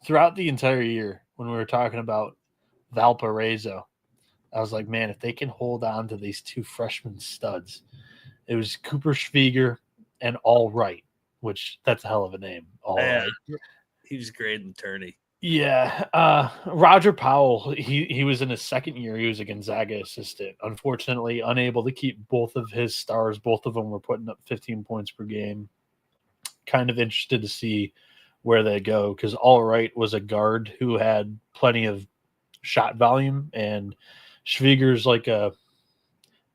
[SPEAKER 6] throughout the entire year when we were talking about Valparaiso. I was like, man, if they can hold on to these two freshman studs, it was Cooper Schwieger and All Right, which that's a hell of a name. All Right.
[SPEAKER 7] He was great in tourney.
[SPEAKER 6] Yeah. Roger Powell, he was in his second year. He was a Gonzaga assistant. Unfortunately, unable to keep both of his stars. Both of them were putting up 15 points per game. Kind of interested to see where they go because All Right was a guard who had plenty of shot volume, and Schwieger's like a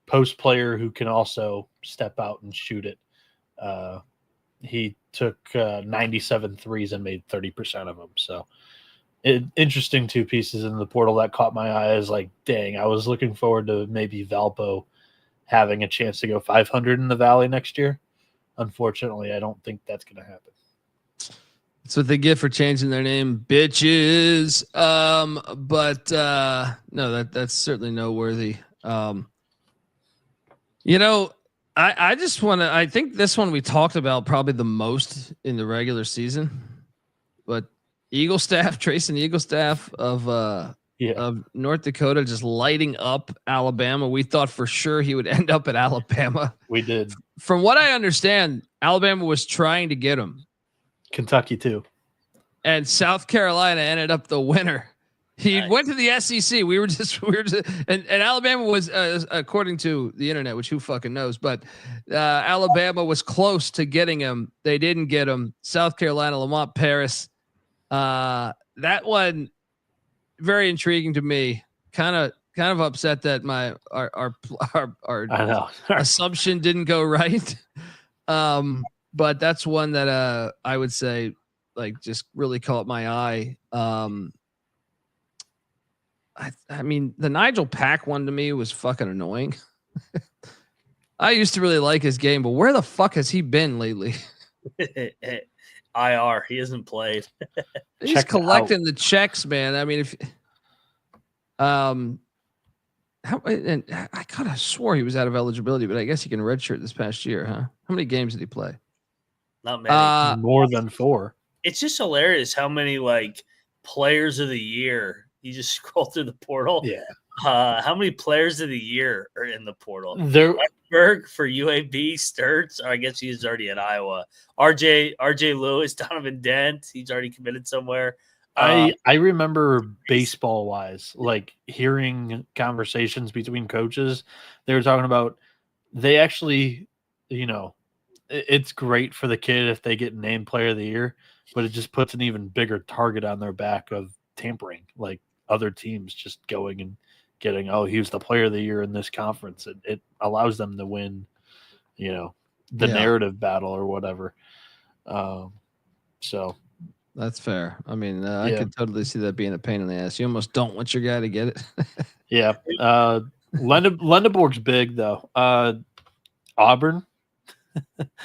[SPEAKER 6] post player who can also step out and shoot it. He took 97 threes and made 30% of them. So interesting two pieces in the portal that caught my eye. Is like, dang, I was looking forward to maybe Valpo having a chance to go 500 in the Valley next year. Unfortunately, I don't think that's going to happen.
[SPEAKER 1] That's what they get for changing their name, bitches. But no, that's certainly noteworthy. I just want to. I think this one we talked about probably the most in the regular season, but Trayson Eaglestaff of North Dakota just lighting up Alabama. We thought for sure he would end up at Alabama.
[SPEAKER 6] We did. From
[SPEAKER 1] what I understand, Alabama was trying to get him.
[SPEAKER 6] Kentucky too.
[SPEAKER 1] And South Carolina ended up the winner. He went to the SEC. We were just and Alabama was, according to the internet, which who fucking knows, but Alabama was close to getting him. They didn't get him. South Carolina, Lamont Paris. That one, very intriguing to me. Kind of upset that our
[SPEAKER 6] I know.
[SPEAKER 1] assumption didn't go right. But that's one that I would say like just really caught my eye. I mean, the Nigel Pack one to me was fucking annoying. I used to really like his game, but where the fuck has he been lately?
[SPEAKER 7] IR, he hasn't played.
[SPEAKER 1] He's collecting the checks, man. I mean, and I kind of swore he was out of eligibility, but I guess he can redshirt this past year, huh? How many games did he play?
[SPEAKER 7] Not many.
[SPEAKER 6] More than 4.
[SPEAKER 7] It's just hilarious how many like players of the year. You just scroll through the portal.
[SPEAKER 6] Yeah.
[SPEAKER 7] How many players of the year are in the portal?
[SPEAKER 6] Berg
[SPEAKER 7] for UAB, Sturts. I guess he's already at Iowa. RJ Lewis, Donovan Dent. He's already committed somewhere.
[SPEAKER 6] I remember baseball wise, like hearing conversations between coaches. They were talking about they actually, it's great for the kid if they get named player of the year, but it just puts an even bigger target on their back of tampering, like other teams just going and getting, he was the player of the year in this conference. It allows them to win, the narrative battle or whatever. So
[SPEAKER 1] that's fair. I mean, I could totally see that being a pain in the ass. You almost don't want your guy to get it.
[SPEAKER 6] Yeah. Lendeborg's big though. Auburn.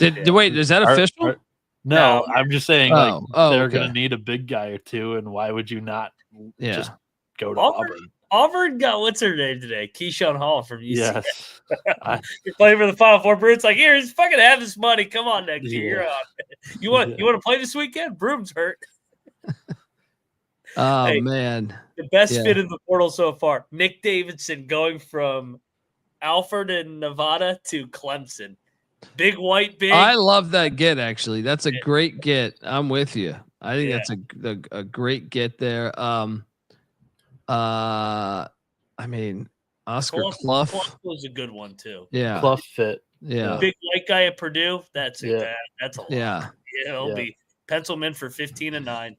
[SPEAKER 1] Wait, is that official?
[SPEAKER 6] No, I'm just saying they're
[SPEAKER 1] okay.
[SPEAKER 6] going to need a big guy or two, and why would you not just go to Auburn?
[SPEAKER 7] Auburn got what's her name today? Keyshawn Hall from UCF.
[SPEAKER 6] Yes.
[SPEAKER 7] You're playing for the Final Four. Broom's like, here, just fucking have this money. Come on next year. You're on. You want to play this weekend? Broom's hurt.
[SPEAKER 1] Man.
[SPEAKER 7] The best fit in the portal so far. Nick Davidson going from Alfred in Nevada to Clemson. Big white big.
[SPEAKER 1] I love that get, actually. That's a great get. I'm with you. I think that's a great get there. I mean, Oscar Clough
[SPEAKER 7] was a good one too.
[SPEAKER 1] Yeah,
[SPEAKER 6] Clough fit.
[SPEAKER 1] Yeah,
[SPEAKER 7] big white guy at Purdue. That's a lot.
[SPEAKER 1] Yeah,
[SPEAKER 7] He'll be pencil him in for 15 and 9.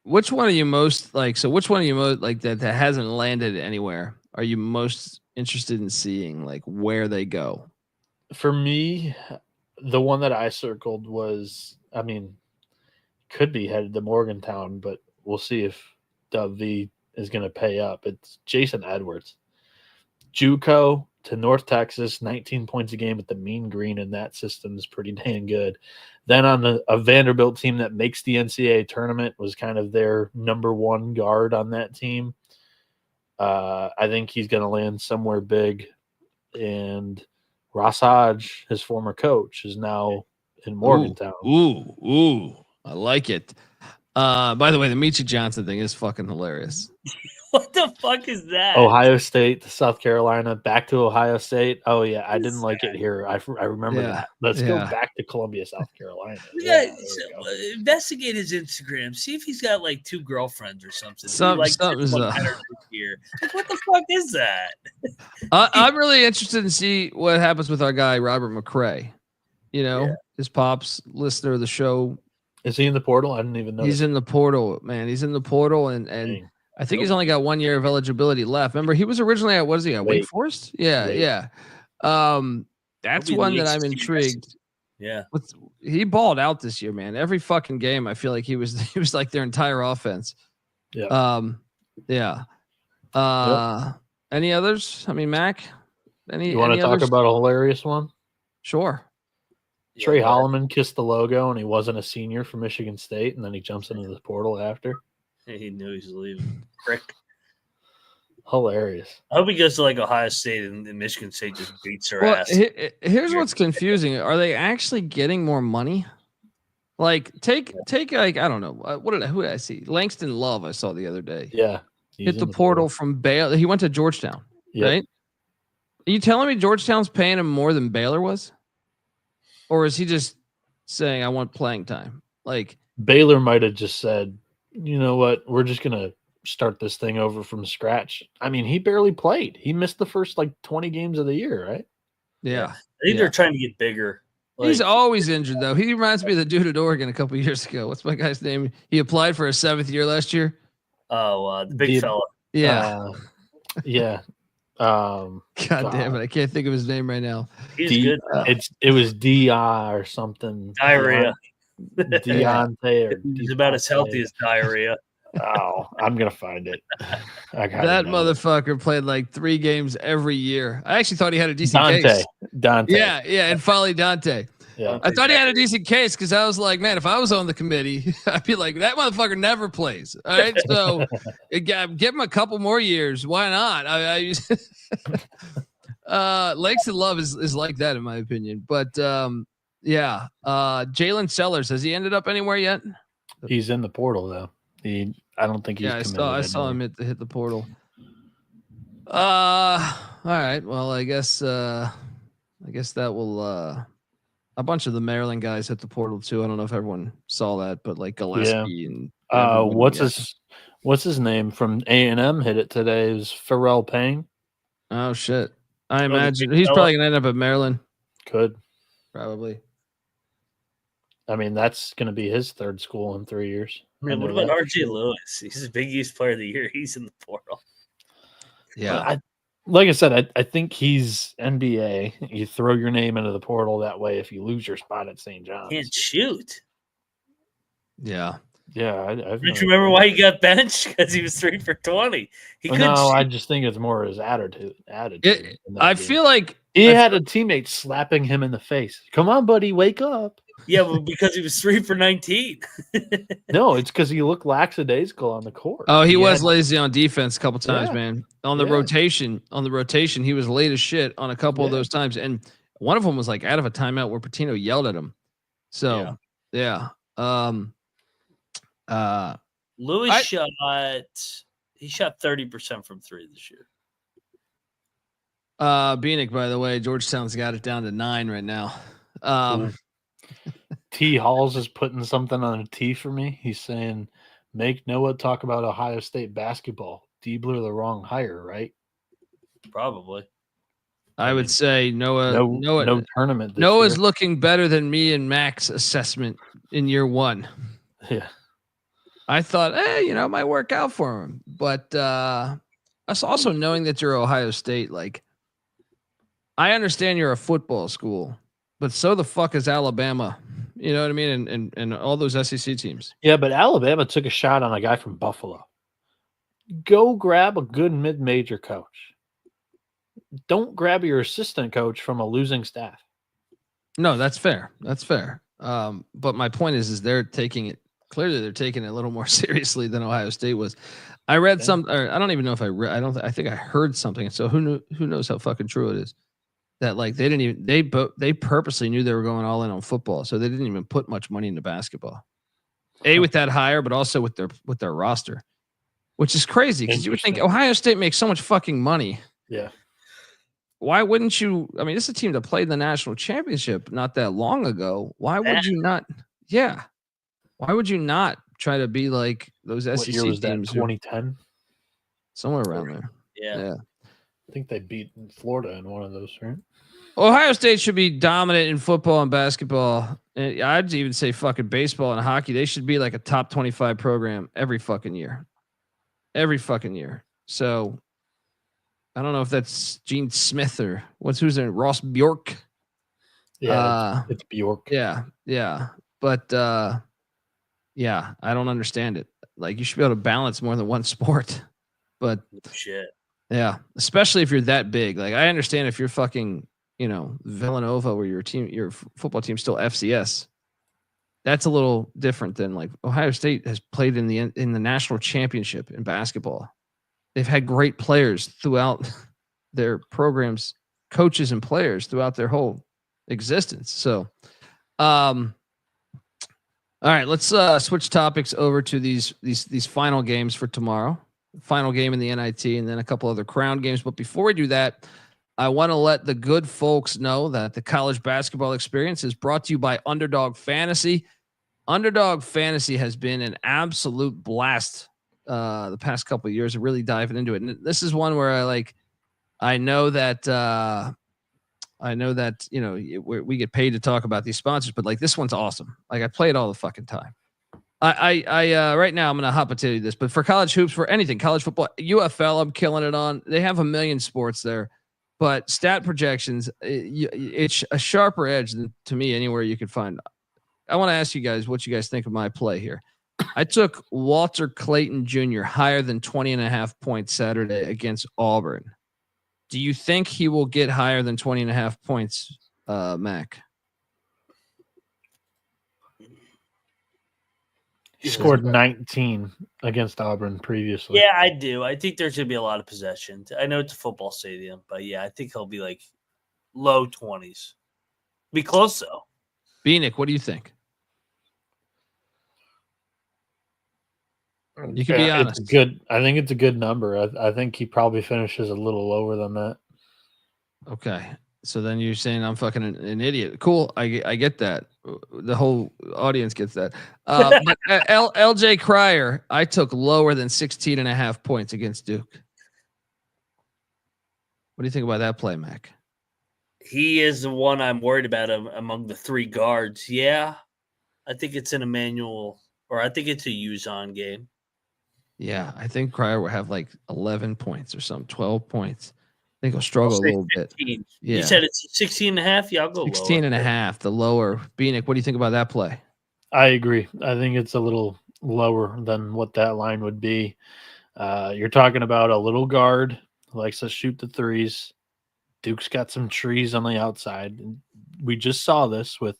[SPEAKER 1] Which one are you most like? So, which one are you most like that hasn't landed anywhere? Are you most interested in seeing like where they go?
[SPEAKER 6] For me, the one that I circled was, could be headed to Morgantown, but we'll see if Dub V is going to pay up. It's Jason Edwards. JUCO to North Texas, 19 points a game with the mean green in that system is pretty dang good. Then on a Vanderbilt team that makes the NCAA tournament, was kind of their number one guard on that team. I think he's going to land somewhere big. And Ross Hodge, his former coach, is now in Morgantown.
[SPEAKER 1] Ooh, I like it. By the way, the Meechie Johnson thing is fucking hilarious.
[SPEAKER 7] What the fuck is that?
[SPEAKER 6] Ohio State to South Carolina, back to Ohio State. Oh, yeah, I didn't like it here. I remember that. Let's go back to Columbia, South Carolina.
[SPEAKER 7] Investigate his Instagram. See if he's got like 2 girlfriends or something.
[SPEAKER 1] Something's
[SPEAKER 7] here. What the fuck is that?
[SPEAKER 1] I'm really interested to see what happens with our guy, Robert McCray. You know, his pops, listener of the show.
[SPEAKER 6] Is he in the portal? I didn't even know.
[SPEAKER 1] He's in the portal, man. He's in the portal, and I think he's only got 1 year of eligibility left. Remember, he was originally at, what is he at, Wake Forest? Yeah. That's one that I'm intrigued.
[SPEAKER 7] Yeah.
[SPEAKER 1] He balled out this year, man. Every fucking game, I feel like he was like their entire offense.
[SPEAKER 6] Yeah.
[SPEAKER 1] Any others? I mean, Mac?
[SPEAKER 6] You want to talk about a hilarious one?
[SPEAKER 1] Sure.
[SPEAKER 6] Trey Holloman kissed the logo, and he wasn't a senior from Michigan State, and then he jumps into the portal after.
[SPEAKER 7] He knew he was leaving. Frick.
[SPEAKER 6] Hilarious.
[SPEAKER 7] I hope he goes to like Ohio Sate and Michigan State just beats her ass.
[SPEAKER 1] Here's what's confusing. Are they actually getting more money? Like take like, I don't know. Who did I see? Langston Love I saw the other day.
[SPEAKER 6] Yeah.
[SPEAKER 1] Hit the portal from Baylor. He went to Georgetown, right? Are you telling me Georgetown's paying him more than Baylor was? Or is he just saying, I want playing time? Like
[SPEAKER 6] Baylor might have just said, you know what? We're just going to start this thing over from scratch. I mean, he barely played. He missed the first 20 games of the year, right?
[SPEAKER 1] Yeah.
[SPEAKER 7] I think they're trying to get bigger.
[SPEAKER 1] He's always injured, though. He reminds me of the dude at Oregon a couple of years ago. What's my guy's name? He applied for a 7th year last year.
[SPEAKER 7] Oh, the big fella.
[SPEAKER 1] Yeah.
[SPEAKER 6] Yeah.
[SPEAKER 1] God damn it. I can't think of his name right now.
[SPEAKER 7] He's good.
[SPEAKER 6] It was Dia or something.
[SPEAKER 7] Diarrhea.
[SPEAKER 6] Deontay or
[SPEAKER 7] He's about as healthy as diarrhea.
[SPEAKER 6] Oh, I'm gonna find it.
[SPEAKER 1] That motherfucker played like 3 games every year. I actually thought he had a decent case.
[SPEAKER 6] Dante.
[SPEAKER 1] Yeah, and Folly Dante.
[SPEAKER 6] Yeah.
[SPEAKER 1] I thought he had a decent case because I was like, man, if I was on the committee, I'd be like, that motherfucker never plays. All right, so give him a couple more years. Why not? Langston Love is like that in my opinion. But Jalen Sellers, has he ended up anywhere yet?
[SPEAKER 6] He's in the portal though. I don't think he's.
[SPEAKER 1] Yeah, I saw him hit the portal. All right. Well, I guess that will. A bunch of the Maryland guys hit the portal too. I don't know if everyone saw that, but like Gillespie and
[SPEAKER 6] what's his name from A&M hit it today is Pharrell Payne.
[SPEAKER 1] Oh shit! I imagine he's probably gonna end up at Maryland.
[SPEAKER 6] Could
[SPEAKER 1] probably.
[SPEAKER 6] I mean, that's gonna be his 3rd school in 3 years.
[SPEAKER 7] Man, what about RJ Lewis? He's the Big East Player of the Year. He's in the portal.
[SPEAKER 1] Yeah.
[SPEAKER 6] Like I said, I think he's NBA. You throw your name into the portal that way. If you lose your spot at St. John's,
[SPEAKER 7] can't shoot.
[SPEAKER 6] Yeah.
[SPEAKER 7] Don't you remember why he got benched? Because he was 3 for 20.
[SPEAKER 6] I just think it's more his attitude.
[SPEAKER 1] I feel like
[SPEAKER 6] he had a teammate slapping him in the face. Come on, buddy, wake up.
[SPEAKER 7] Yeah, well, because he was 3 for 19.
[SPEAKER 6] No, it's because he looked lackadaisical on the court.
[SPEAKER 1] Oh, he was lazy on defense a couple times, man. On the rotation, he was late as shit on a couple of those times, and one of them was like out of a timeout where Patino yelled at him. So,
[SPEAKER 7] Lewis shot 30% from 3 this year.
[SPEAKER 1] Bieniek, by the way, Georgetown's got it down to 9 right now.
[SPEAKER 6] T. Halls is putting something on a T for me. He's saying, make Noah talk about Ohio State basketball. Diebler the wrong hire, right?
[SPEAKER 7] Probably.
[SPEAKER 1] I would say Noah.
[SPEAKER 6] No tournament.
[SPEAKER 1] Noah's looking better than me and Mac's assessment in year 1.
[SPEAKER 6] Yeah.
[SPEAKER 1] I thought, it might work out for him. But us also knowing that you're Ohio State, like, I understand you're a football school, but so the fuck is Alabama. You know what I mean? And all those SEC teams.
[SPEAKER 6] Yeah, but Alabama took a shot on a guy from Buffalo. Go grab a good mid-major coach. don't grab your assistant coach from a losing staff.
[SPEAKER 1] No, that's fair. That's fair. But my point is they're taking it a little more seriously than Ohio State was. I read or I don't even know if I read. I think I heard something. So who knows how fucking true it is that like they purposely knew they were going all in on football, so they didn't even put much money into basketball. With that hire, but also with their roster, which is crazy because you would think Ohio State makes so much fucking money.
[SPEAKER 6] Yeah.
[SPEAKER 1] Why wouldn't you? I mean, this is a team that played the national championship not that long ago. Why would you not? Yeah. Why would you not try to be like those SEC
[SPEAKER 6] year was
[SPEAKER 1] teams?
[SPEAKER 6] 2010?
[SPEAKER 1] Somewhere around there.
[SPEAKER 7] Yeah.
[SPEAKER 6] I think they beat Florida in one of those, right?
[SPEAKER 1] Ohio State should be dominant in football and basketball. I'd even say fucking baseball and hockey. They should be like a top 25 program every fucking year. Every fucking year. So I don't know if that's Gene Smith or who's there? Ross Bjork.
[SPEAKER 6] Yeah, it's Bjork.
[SPEAKER 1] Yeah. But yeah, I don't understand it. Like you should be able to balance more than one sport. But
[SPEAKER 7] shit.
[SPEAKER 1] Yeah, especially if you're that big. Like I understand if you're fucking, Villanova where your football team's still FCS. That's a little different than like Ohio State has played in the national championship in basketball. They've had great players throughout their programs, coaches and players throughout their whole existence. So, all right, let's switch topics over to these final games for tomorrow. Final game in the NIT and then a couple other crown games. But before we do that, I want to let the good folks know that the college basketball experience is brought to you by Underdog Fantasy. Underdog Fantasy has been an absolute blast the past couple of years of really diving into it. And this is one where I know that we get paid to talk about these sponsors, but like this one's awesome. Like I play it all the fucking time. I right now I'm going to hot potato this, but for college hoops, for anything, college football, UFL, I'm killing it on. They have a million sports there, but stat projections, it's a sharper edge than to me anywhere you could find. I want to ask you guys what you guys think of my play here. I took Walter Clayton Jr. higher than 20.5 points Saturday against Auburn. Do you think he will get higher than 20.5 points, Mac?
[SPEAKER 6] He scored 19 against Auburn previously.
[SPEAKER 7] Yeah, I do. I think there's going to be a lot of possession. I know it's a football stadium, but yeah, I think he'll be like low 20s. Be close, though.
[SPEAKER 1] Bieniek, what do you think? You can be honest.
[SPEAKER 6] It's good. I think it's a good number. I think he probably finishes a little lower than that.
[SPEAKER 1] Okay. So then you're saying I'm fucking an idiot. Cool. I get that. The whole audience gets that. But LJ Cryer, I took lower than 16.5 points against Duke. What do you think about that play, Mac?
[SPEAKER 7] He is the one I'm worried about among the three guards. Yeah. I think it's an Emmanuel, or I think it's a Uzon game.
[SPEAKER 1] Yeah, I think Cryer will have like 11 points or something, 12 points. I think he'll struggle a little
[SPEAKER 7] 15.
[SPEAKER 1] bit. Yeah.
[SPEAKER 7] You said it's 16.5? Yeah, I'll go
[SPEAKER 1] 16.5, the lower. Bieniek, what do you think about that play?
[SPEAKER 6] I agree. I think it's a little lower than what that line would be. You're talking about a little guard who likes to shoot the threes. Duke's got some trees on the outside. We just saw this with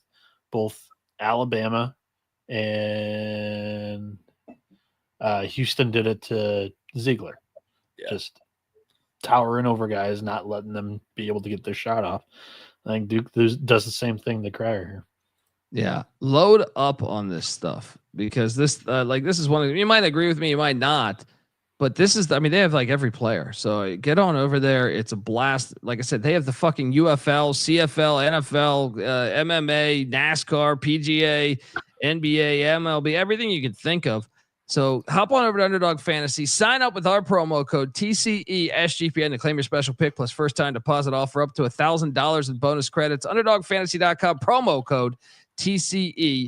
[SPEAKER 6] both Alabama and Houston did it to Ziegler.
[SPEAKER 7] Yeah.
[SPEAKER 6] Just towering over guys, not letting them be able to get their shot off. I think Duke does the same thing to Cryer here.
[SPEAKER 1] Yeah, load up on this stuff because this is one of, you might agree with me, you might not, but this is, I mean, they have like every player. So get on over there. It's a blast. Like I said, they have the fucking UFL, CFL, NFL, MMA, NASCAR, PGA, NBA, MLB, everything you could think of. So hop on over to Underdog Fantasy, sign up with our promo code TCESGPN to claim your special pick plus first time deposit offer up to $1,000 in bonus credits. UnderdogFantasy.com promo code TCESGPN.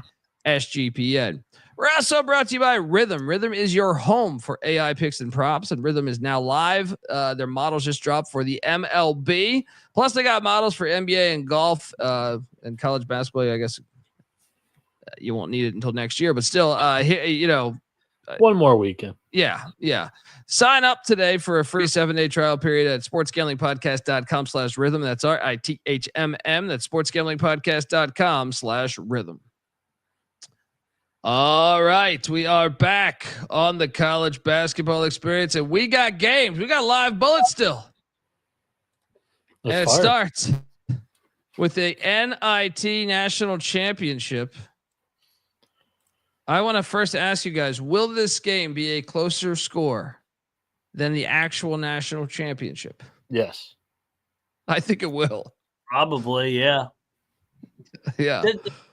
[SPEAKER 1] We're also brought to you by Rhythm. Rhythm is your home for AI picks and props, and Rhythm is now live. Their models just dropped for the MLB. Plus, they got models for NBA and golf and college basketball. I guess you won't need it until next year, but still,
[SPEAKER 6] One more weekend.
[SPEAKER 1] Yeah. Sign up today for a free 7-day trial period at sportsgamblingpodcast.com/rhythm. That's RITHMM. That's sportsgamblingpodcast.com/rhythm. All right. We are back on the college basketball experience, and we got games. We got live bullets still. And it starts with the NIT National Championship. I want to first ask you guys, will this game be a closer score than the actual national championship?
[SPEAKER 6] Yes.
[SPEAKER 1] I think it will.
[SPEAKER 7] Probably, yeah.
[SPEAKER 1] Yeah.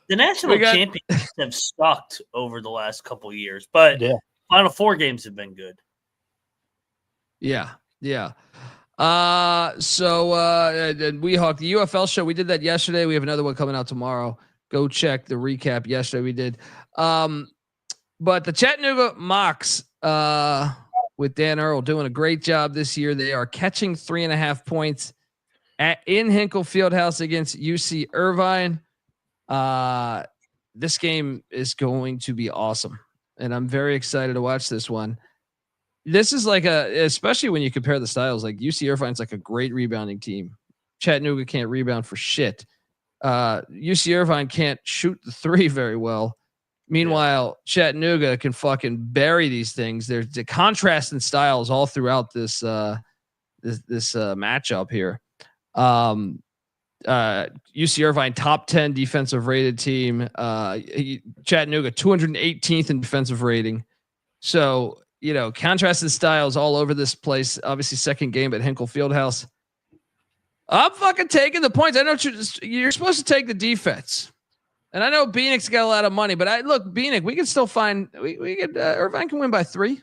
[SPEAKER 7] The national champions have sucked over the last couple of years, but Final Four games have been good.
[SPEAKER 1] Yeah. We Hawk the UFL show. We did that yesterday. We have another one coming out tomorrow. Go check the recap. Yesterday we did. But the Chattanooga Mocs with Dan Earl doing a great job this year. They are catching 3.5 points in Hinkle Fieldhouse against UC Irvine. This game is going to be awesome, and I'm very excited to watch this one. This is like especially when you compare the styles, like UC Irvine's like a great rebounding team. Chattanooga can't rebound for shit. UC Irvine can't shoot the three very well. Meanwhile, Chattanooga can fucking bury these things. There's the contrast in styles all throughout this matchup here. UC Irvine top 10 defensive rated team. Chattanooga 218th in defensive rating. So, contrasted styles all over this place. Obviously, second game at Hinkle Fieldhouse. I'm fucking taking the points. I know you're supposed to take the defense, and I know Bieniek's got a lot of money, but Bieniek, we can still find we could Irvine can win by 3.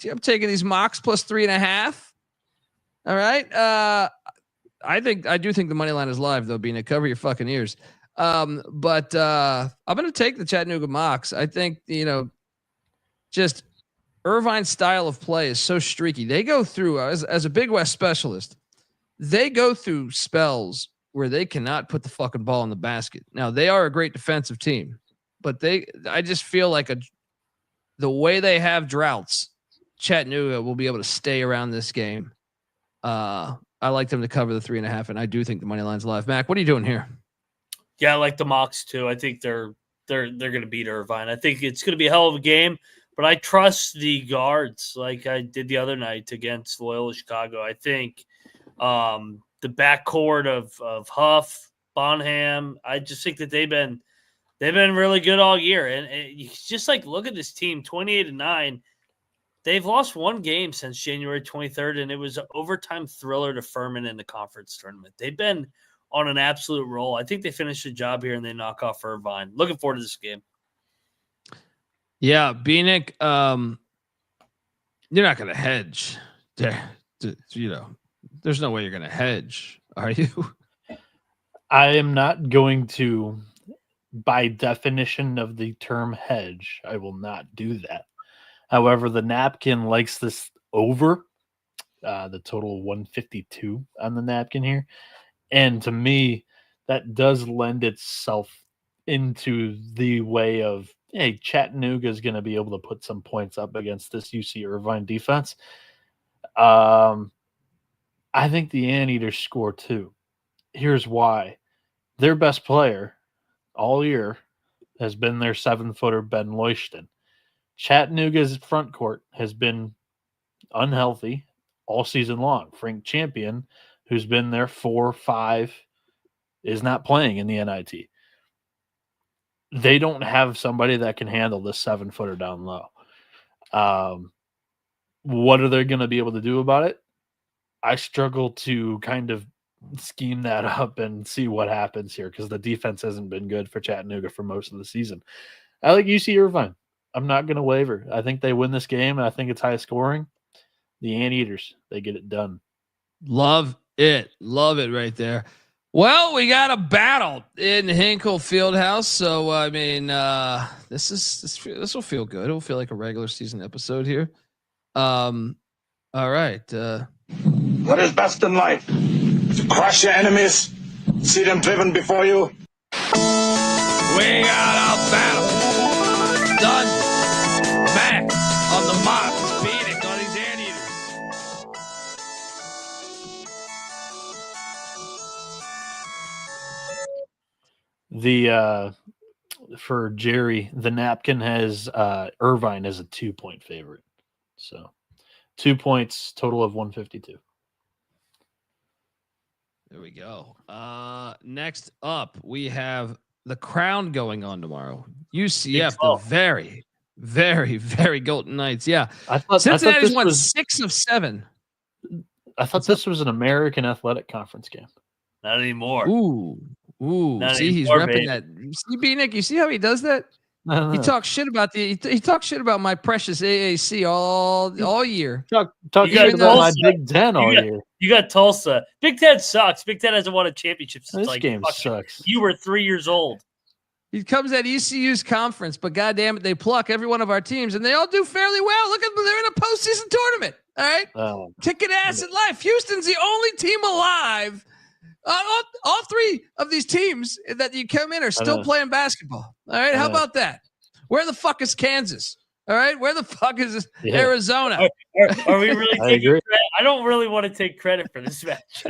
[SPEAKER 1] I'm taking these Mocs plus 3.5. All right. I do think the money line is live though. Bieniek, cover your fucking ears. But I'm going to take the Chattanooga Mocs. I think just Irvine's style of play is so streaky. They go through as a Big West specialist. They go through spells where they cannot put the fucking ball in the basket. Now they are a great defensive team, but I just feel like the way they have droughts, Chattanooga will be able to stay around this game. I like them to cover the 3.5, and I do think the money line's live. Mac, what are you doing here?
[SPEAKER 7] Yeah, I like the Mocs too. I think they're going to beat Irvine. I think it's going to be a hell of a game, but I trust the guards like I did the other night against Loyola Chicago. I think the backcourt of Huff, Bonham, I just think that they've been really good all year. And you just look at this team, 28-9. They've lost one game since January 23rd, and it was an overtime thriller to Furman in the conference tournament. They've been on an absolute roll. I think they finish the job here and they knock off Irvine. Looking forward to this game.
[SPEAKER 1] Yeah, Bieniek, you're not going to hedge. There's no way you're going to hedge, are you?
[SPEAKER 6] I am not going to, by definition of the term hedge, I will not do that. However, the napkin likes this over, the total 152 on the napkin here. And to me, that does lend itself into the way of, hey, Chattanooga is going to be able to put some points up against this UC Irvine defense. I think the Anteaters score too. Here's why. Their best player all year has been their 7-footer, Ben Loishton. Chattanooga's front court has been unhealthy all season long. Frank Champion, who's been there 4-5, is not playing in the NIT. They don't have somebody that can handle this 7-footer down low. What are they going to be able to do about it? I struggle to kind of scheme that up and see what happens here because the defense hasn't been good for Chattanooga for most of the season. I like UC Irvine. I'm not going to waver. I think they win this game, and I think it's high scoring. The Anteaters, they get it done.
[SPEAKER 1] Love it. Love it right there. Well, we got a battle in Hinkle Fieldhouse. So, I mean, this will feel good. It'll feel like a regular season episode here. All right.
[SPEAKER 9] What is best in life? To crush your enemies, see them driven before you.
[SPEAKER 1] We got a battle. Done. Back.
[SPEAKER 6] For Jerry, the napkin has Irvine as a 2-point favorite. So 2 points, total of 152.
[SPEAKER 1] There we go. Next up, we have the Crown going on tomorrow. UCF, the very, very, very Golden Knights. Yeah. Cincinnati's won 6 of 7.
[SPEAKER 6] I thought this was an American Athletic Conference game.
[SPEAKER 7] Not anymore.
[SPEAKER 1] Ooh.
[SPEAKER 7] Not
[SPEAKER 1] See, he's
[SPEAKER 7] anymore,
[SPEAKER 1] repping that. See, Bieniek, you see how he does that? He talks shit about he talks shit about my precious AAC all year.
[SPEAKER 6] Talk shit about my Big Ten all year.
[SPEAKER 7] You got Tulsa. Big Ten sucks. Big Ten hasn't won a championship since
[SPEAKER 6] this game sucks.
[SPEAKER 7] You were 3 years old.
[SPEAKER 1] He comes at ECU's conference, but goddamn it, they pluck every one of our teams, and they all do fairly well. Look at them; they're in a postseason tournament. All right, kicking ass at life. Houston's the only team alive. All 3 of these teams that you come in are still playing basketball. All right, how about that? Where the fuck is Kansas? All right, where the fuck is Arizona?
[SPEAKER 7] Are we really taking credit? I don't really want to take credit for this match.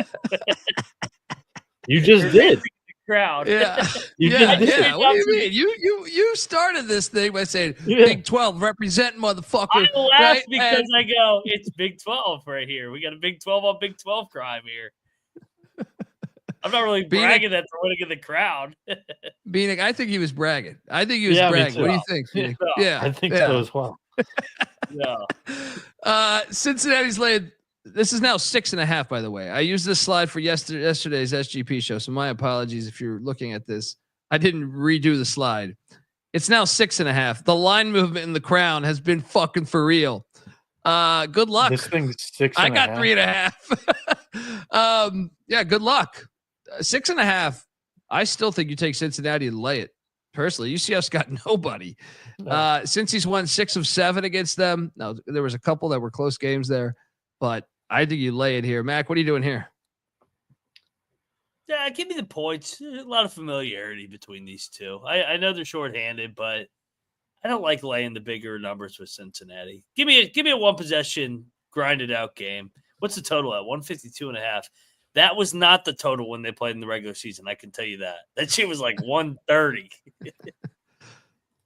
[SPEAKER 6] You just did.
[SPEAKER 7] Crowd.
[SPEAKER 1] Yeah.
[SPEAKER 6] Yeah.
[SPEAKER 1] What do you mean? You started this thing by saying Big 12 represent motherfucker.
[SPEAKER 7] I laugh
[SPEAKER 1] right?
[SPEAKER 7] because I go, it's Big 12 right here. We got a Big 12 on Big 12 crime here. I'm not really bragging that they're winning in the crowd.
[SPEAKER 1] Bieniek, I think he was bragging. What do you think? Bieniek? Yeah,
[SPEAKER 6] I think so as well.
[SPEAKER 1] Cincinnati's laid. This is now 6.5, by the way. I used this slide for yesterday's SGP show, so my apologies if you're looking at this. I didn't redo the slide. It's now 6.5. The line movement in the Crown has been fucking for real. Good luck.
[SPEAKER 6] This thing's 6.5.
[SPEAKER 1] I got 3.5. Yeah, good luck. 6.5. I still think you take Cincinnati and lay it. Personally, UCF's got nobody. Since he's won 6 of 7 against them. Now there was a couple that were close games there, but I think you lay it here. Mac, what are you doing here?
[SPEAKER 7] Yeah, give me the points. A lot of familiarity between these two. I know they're shorthanded, but I don't like laying the bigger numbers with Cincinnati. Give me a 1 possession grinded out game. What's the total at? 152.5. That was not the total when they played in the regular season. I can tell you that. That shit was like 130.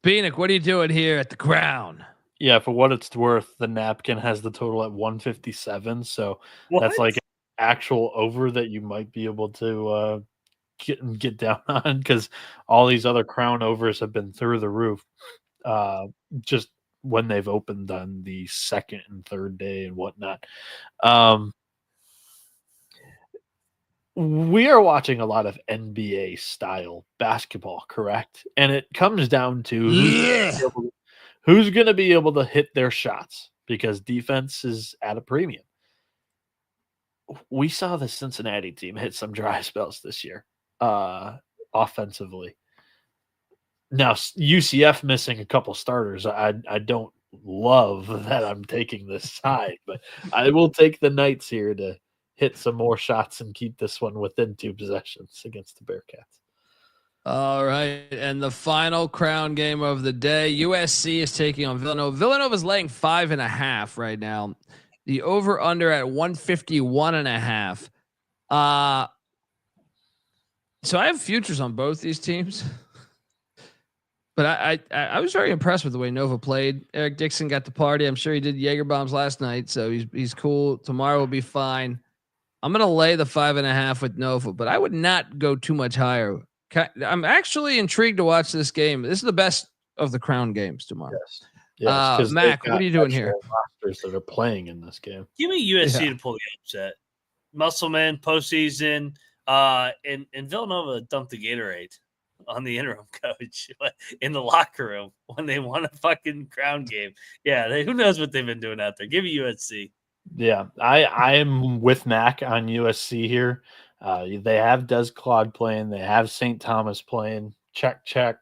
[SPEAKER 1] Bieniek, what are you doing here at the Crown?
[SPEAKER 6] Yeah, for what it's worth, the napkin has the total at 157. So that's like an actual over that you might be able to get down on, because all these other Crown overs have been through the roof. Just when they've opened on the second and third day and whatnot. We are watching a lot of NBA style basketball, correct? And it comes down to who's going to be able to hit their shots, because defense is at a premium. We saw the Cincinnati team hit some dry spells this year offensively. Now, UCF missing a couple starters, I don't love that I'm taking this side, but I will take the Knights here to hit some more shots and keep this one within 2 possessions against the Bearcats.
[SPEAKER 1] All right. And the final Crown game of the day, USC is taking on Villanova. Villanova is laying 5.5 right now. The over under at 151.5. So I have futures on both these teams. But I was very impressed with the way Nova played. Eric Dixon got the party. I'm sure he did Jaeger bombs last night, so he's cool. Tomorrow will be fine. I'm going to lay the 5.5 with Nova, but I would not go too much higher. I'm actually intrigued to watch this game. This is the best of the Crown games tomorrow.
[SPEAKER 6] Yes,
[SPEAKER 1] Mac, what are you doing here?
[SPEAKER 6] Rosters that are playing in this game.
[SPEAKER 7] Give me USC to pull the upset. Muscleman, postseason, and Villanova dumped the Gatorade on the interim coach in the locker room when they won a fucking Crown game. Yeah, who knows what they've been doing out there. Give me USC.
[SPEAKER 6] Yeah, I am with Mac on USC here. They have Des Claude playing. They have St. Thomas playing. Check.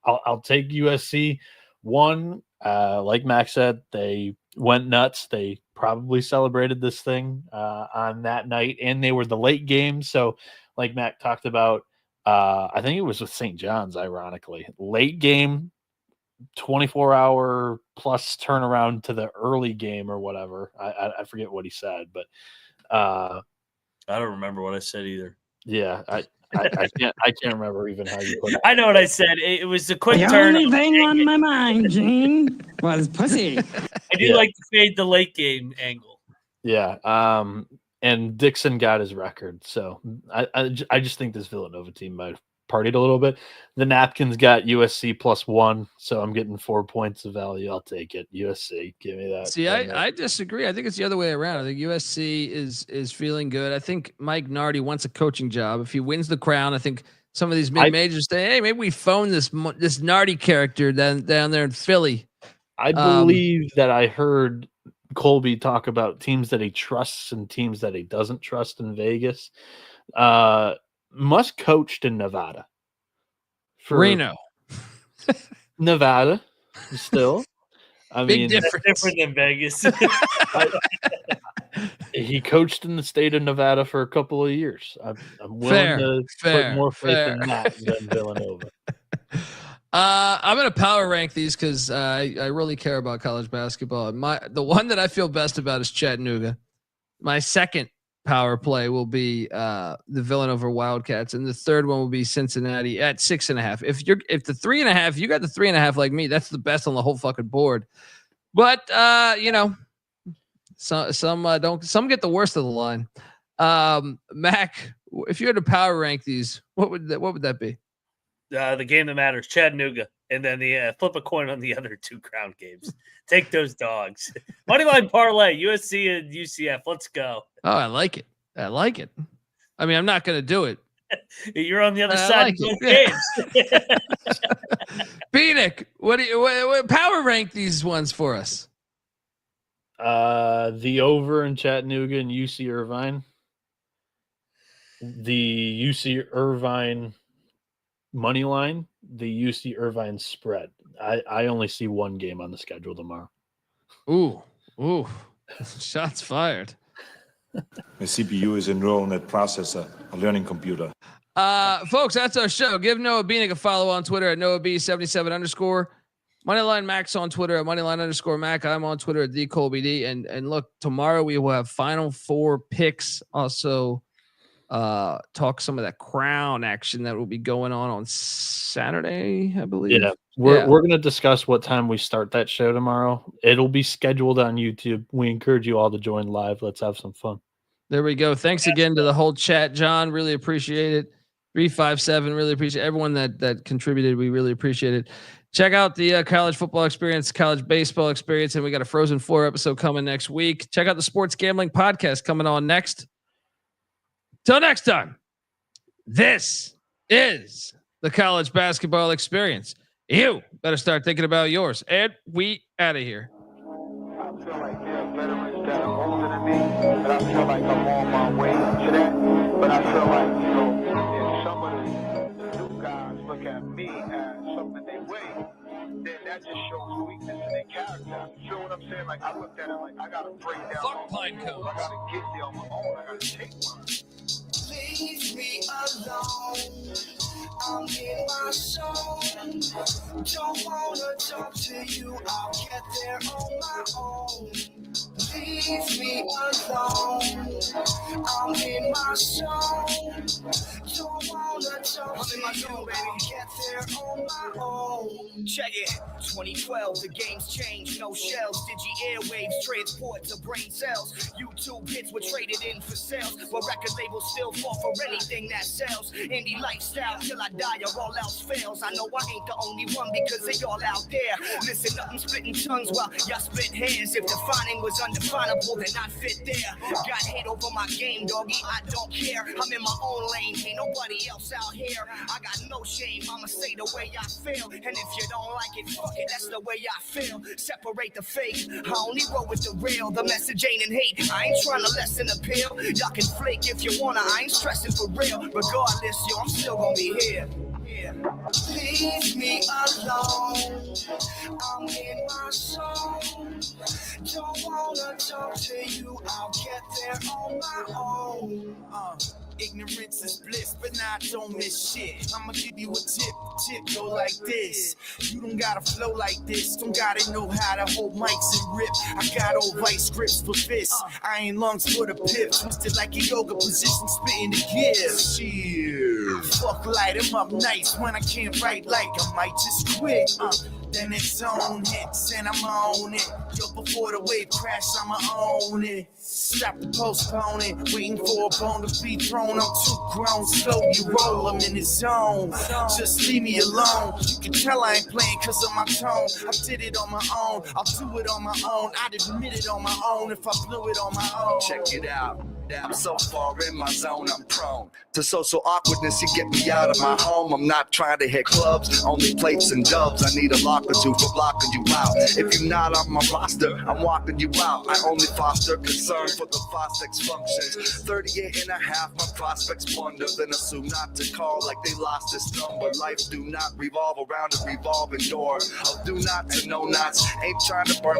[SPEAKER 6] I'll take USC. One, like Mac said, they went nuts. They probably celebrated this thing on that night, and they were the late game. So, like Mac talked about, I think it was with St. John's, ironically. Late game, 24-hour plus turnaround to the early game or whatever. I forget what he said, but
[SPEAKER 7] I don't remember what I said either.
[SPEAKER 6] Yeah, I can't remember even how you put it.
[SPEAKER 7] I know what I said. It was a quick
[SPEAKER 10] The
[SPEAKER 7] turn.
[SPEAKER 10] only thing on my mind, Gene, was pussy.
[SPEAKER 7] I do like to fade the late game angle.
[SPEAKER 6] Yeah. And Dixon got his record. So I just think this Villanova team might have partied a little bit. The Napkins got USC +1, so I'm getting 4 points of value. I'll take it. USC, give me that.
[SPEAKER 1] See, I disagree. I think it's the other way around. I think USC is feeling good. I think Mike Nardi wants a coaching job. If he wins the Crown, I think some of these mid majors say, "Hey, maybe we phone this Nardi character down there in Philly."
[SPEAKER 6] I believe that I heard Colby talk about teams that he trusts and teams that he doesn't trust in Vegas. Musk coached in Nevada.
[SPEAKER 1] Reno.
[SPEAKER 6] Nevada, still. I mean,
[SPEAKER 7] different than Vegas.
[SPEAKER 6] He coached in the state of Nevada for a couple of years. I'm willing to put more faith in that than Villanova.
[SPEAKER 1] I'm going to power rank these because I really care about college basketball. The one that I feel best about is Chattanooga. My second power play will be the Villanova Wildcats, and the third one will be Cincinnati at 6.5. If the 3.5, you got the 3.5 like me, that's the best on the whole fucking board. But some don't. Some get the worst of the line. Mac, if you had to power rank these, what would that be?
[SPEAKER 7] The game that matters, Chattanooga, and then the flip a coin on the other two Crown games. Take those dogs. Moneyline parlay, USC and UCF. Let's go.
[SPEAKER 1] Oh, I like it. I mean, I'm not going to do it.
[SPEAKER 7] You're on the other side of both games.
[SPEAKER 1] Bieniek, what power rank these ones for us?
[SPEAKER 6] The over in Chattanooga and UC Irvine. The UC Irvine money line, the UC Irvine spread. I only see one game on the schedule tomorrow.
[SPEAKER 1] Ooh. Shots fired.
[SPEAKER 9] My CPU is a neural net processor, a learning computer.
[SPEAKER 1] Folks, that's our show. Give Noah Bieniek a follow on Twitter at NoahB77_. Moneyline Max on Twitter at Moneyline_Mac. I'm on Twitter at TheColbyD. And look, tomorrow we will have Final Four picks. Also, talk some of that Crown action that will be going on Saturday, I believe.
[SPEAKER 6] Yeah, we're going to discuss what time we start that show tomorrow. It'll be scheduled on YouTube. We encourage you all to join live. Let's have some fun.
[SPEAKER 1] There we go. Thanks again to the whole chat, John. Really appreciate it. 357. Really appreciate everyone that contributed. We really appreciate it. Check out the college football experience, college baseball experience, and we got a Frozen 4 episode coming next week. Check out the Sports Gambling Podcast coming on next. Till next time, this is the college basketball experience. You better start thinking about yours. And we out of here.
[SPEAKER 11] I feel like there are veterans that are older than me, and I feel like I'm on my way to that. But I feel like, if some of the new guys look at me as something they weigh, then that just shows weakness in their character. You feel what I'm saying? Like, I looked at it like, I got to break down.
[SPEAKER 1] Fuck pine cones.
[SPEAKER 11] I got to get there on my own. I got to take mine.
[SPEAKER 8] Leave me alone. I'm in my zone. Don't wanna talk to you. I'll get there on my own. Leave me alone. I'm in my zone. Don't wanna talk to you. I'll get there on my own. Check it. 2012, the game's changed. No shells. Digi airwaves transport to brain cells. YouTube hits were traded in for sales. But record labels still fall for anything that sells. Indie lifestyle till I die or all else fails. I know I ain't the only one because they all out there. Listen up, I'm spitting tongues while y'all spit hands. If defining was undefinable, then I'd fit there. Got hate over my game, doggy, I don't care. I'm in my own lane, ain't nobody else out here. I got no shame, I'ma say the way I feel. And if you don't like it, fuck it, that's the way I feel. Separate the fake, I only roll with the real. The message ain't in hate, I ain't trying to lessen the pill. Y'all can flake if you wanna, I ain't stressing for real. Regardless, yo, I'm still gonna be here. Leave me alone. I'm in my zone. Don't wanna talk to you. I'll get there on my own. Ignorance is bliss, but nah, don't miss shit. I'ma give you a tip. Tip go like this. You don't gotta flow like this. Don't gotta know how to hold mics and rip. I got old vice grips for fists. I ain't lungs for the pip. Twisted like a yoga position, spitting the gifts. Shit. Fuck light, I'm up nice when I can't write like I might just quit. Then it's on hits and I'm on it. Yo, before the wave crash, I'ma own it. Stop the postponing, waiting for a bone to be thrown. I'm too grown, slow you roll, I'm in the zone. Just leave me alone. You can tell I ain't playing cause of my tone. I did it on my own, I'll do it on my own. I'd admit it on my own if I blew it on my own.
[SPEAKER 12] Check it out. I'm so far in my zone, I'm prone to social awkwardness. You get me out of my home. I'm not trying to hit clubs, only plates and dubs. I need a lock or two for blocking you out. If you're not on my roster, I'm walking you out. I only foster concern for the Fostex functions. 38 and a half, my prospects wonder. Then assume not to call like they lost this number. Life do not revolve around a revolving door. Of do not to know nots. Ain't trying to burn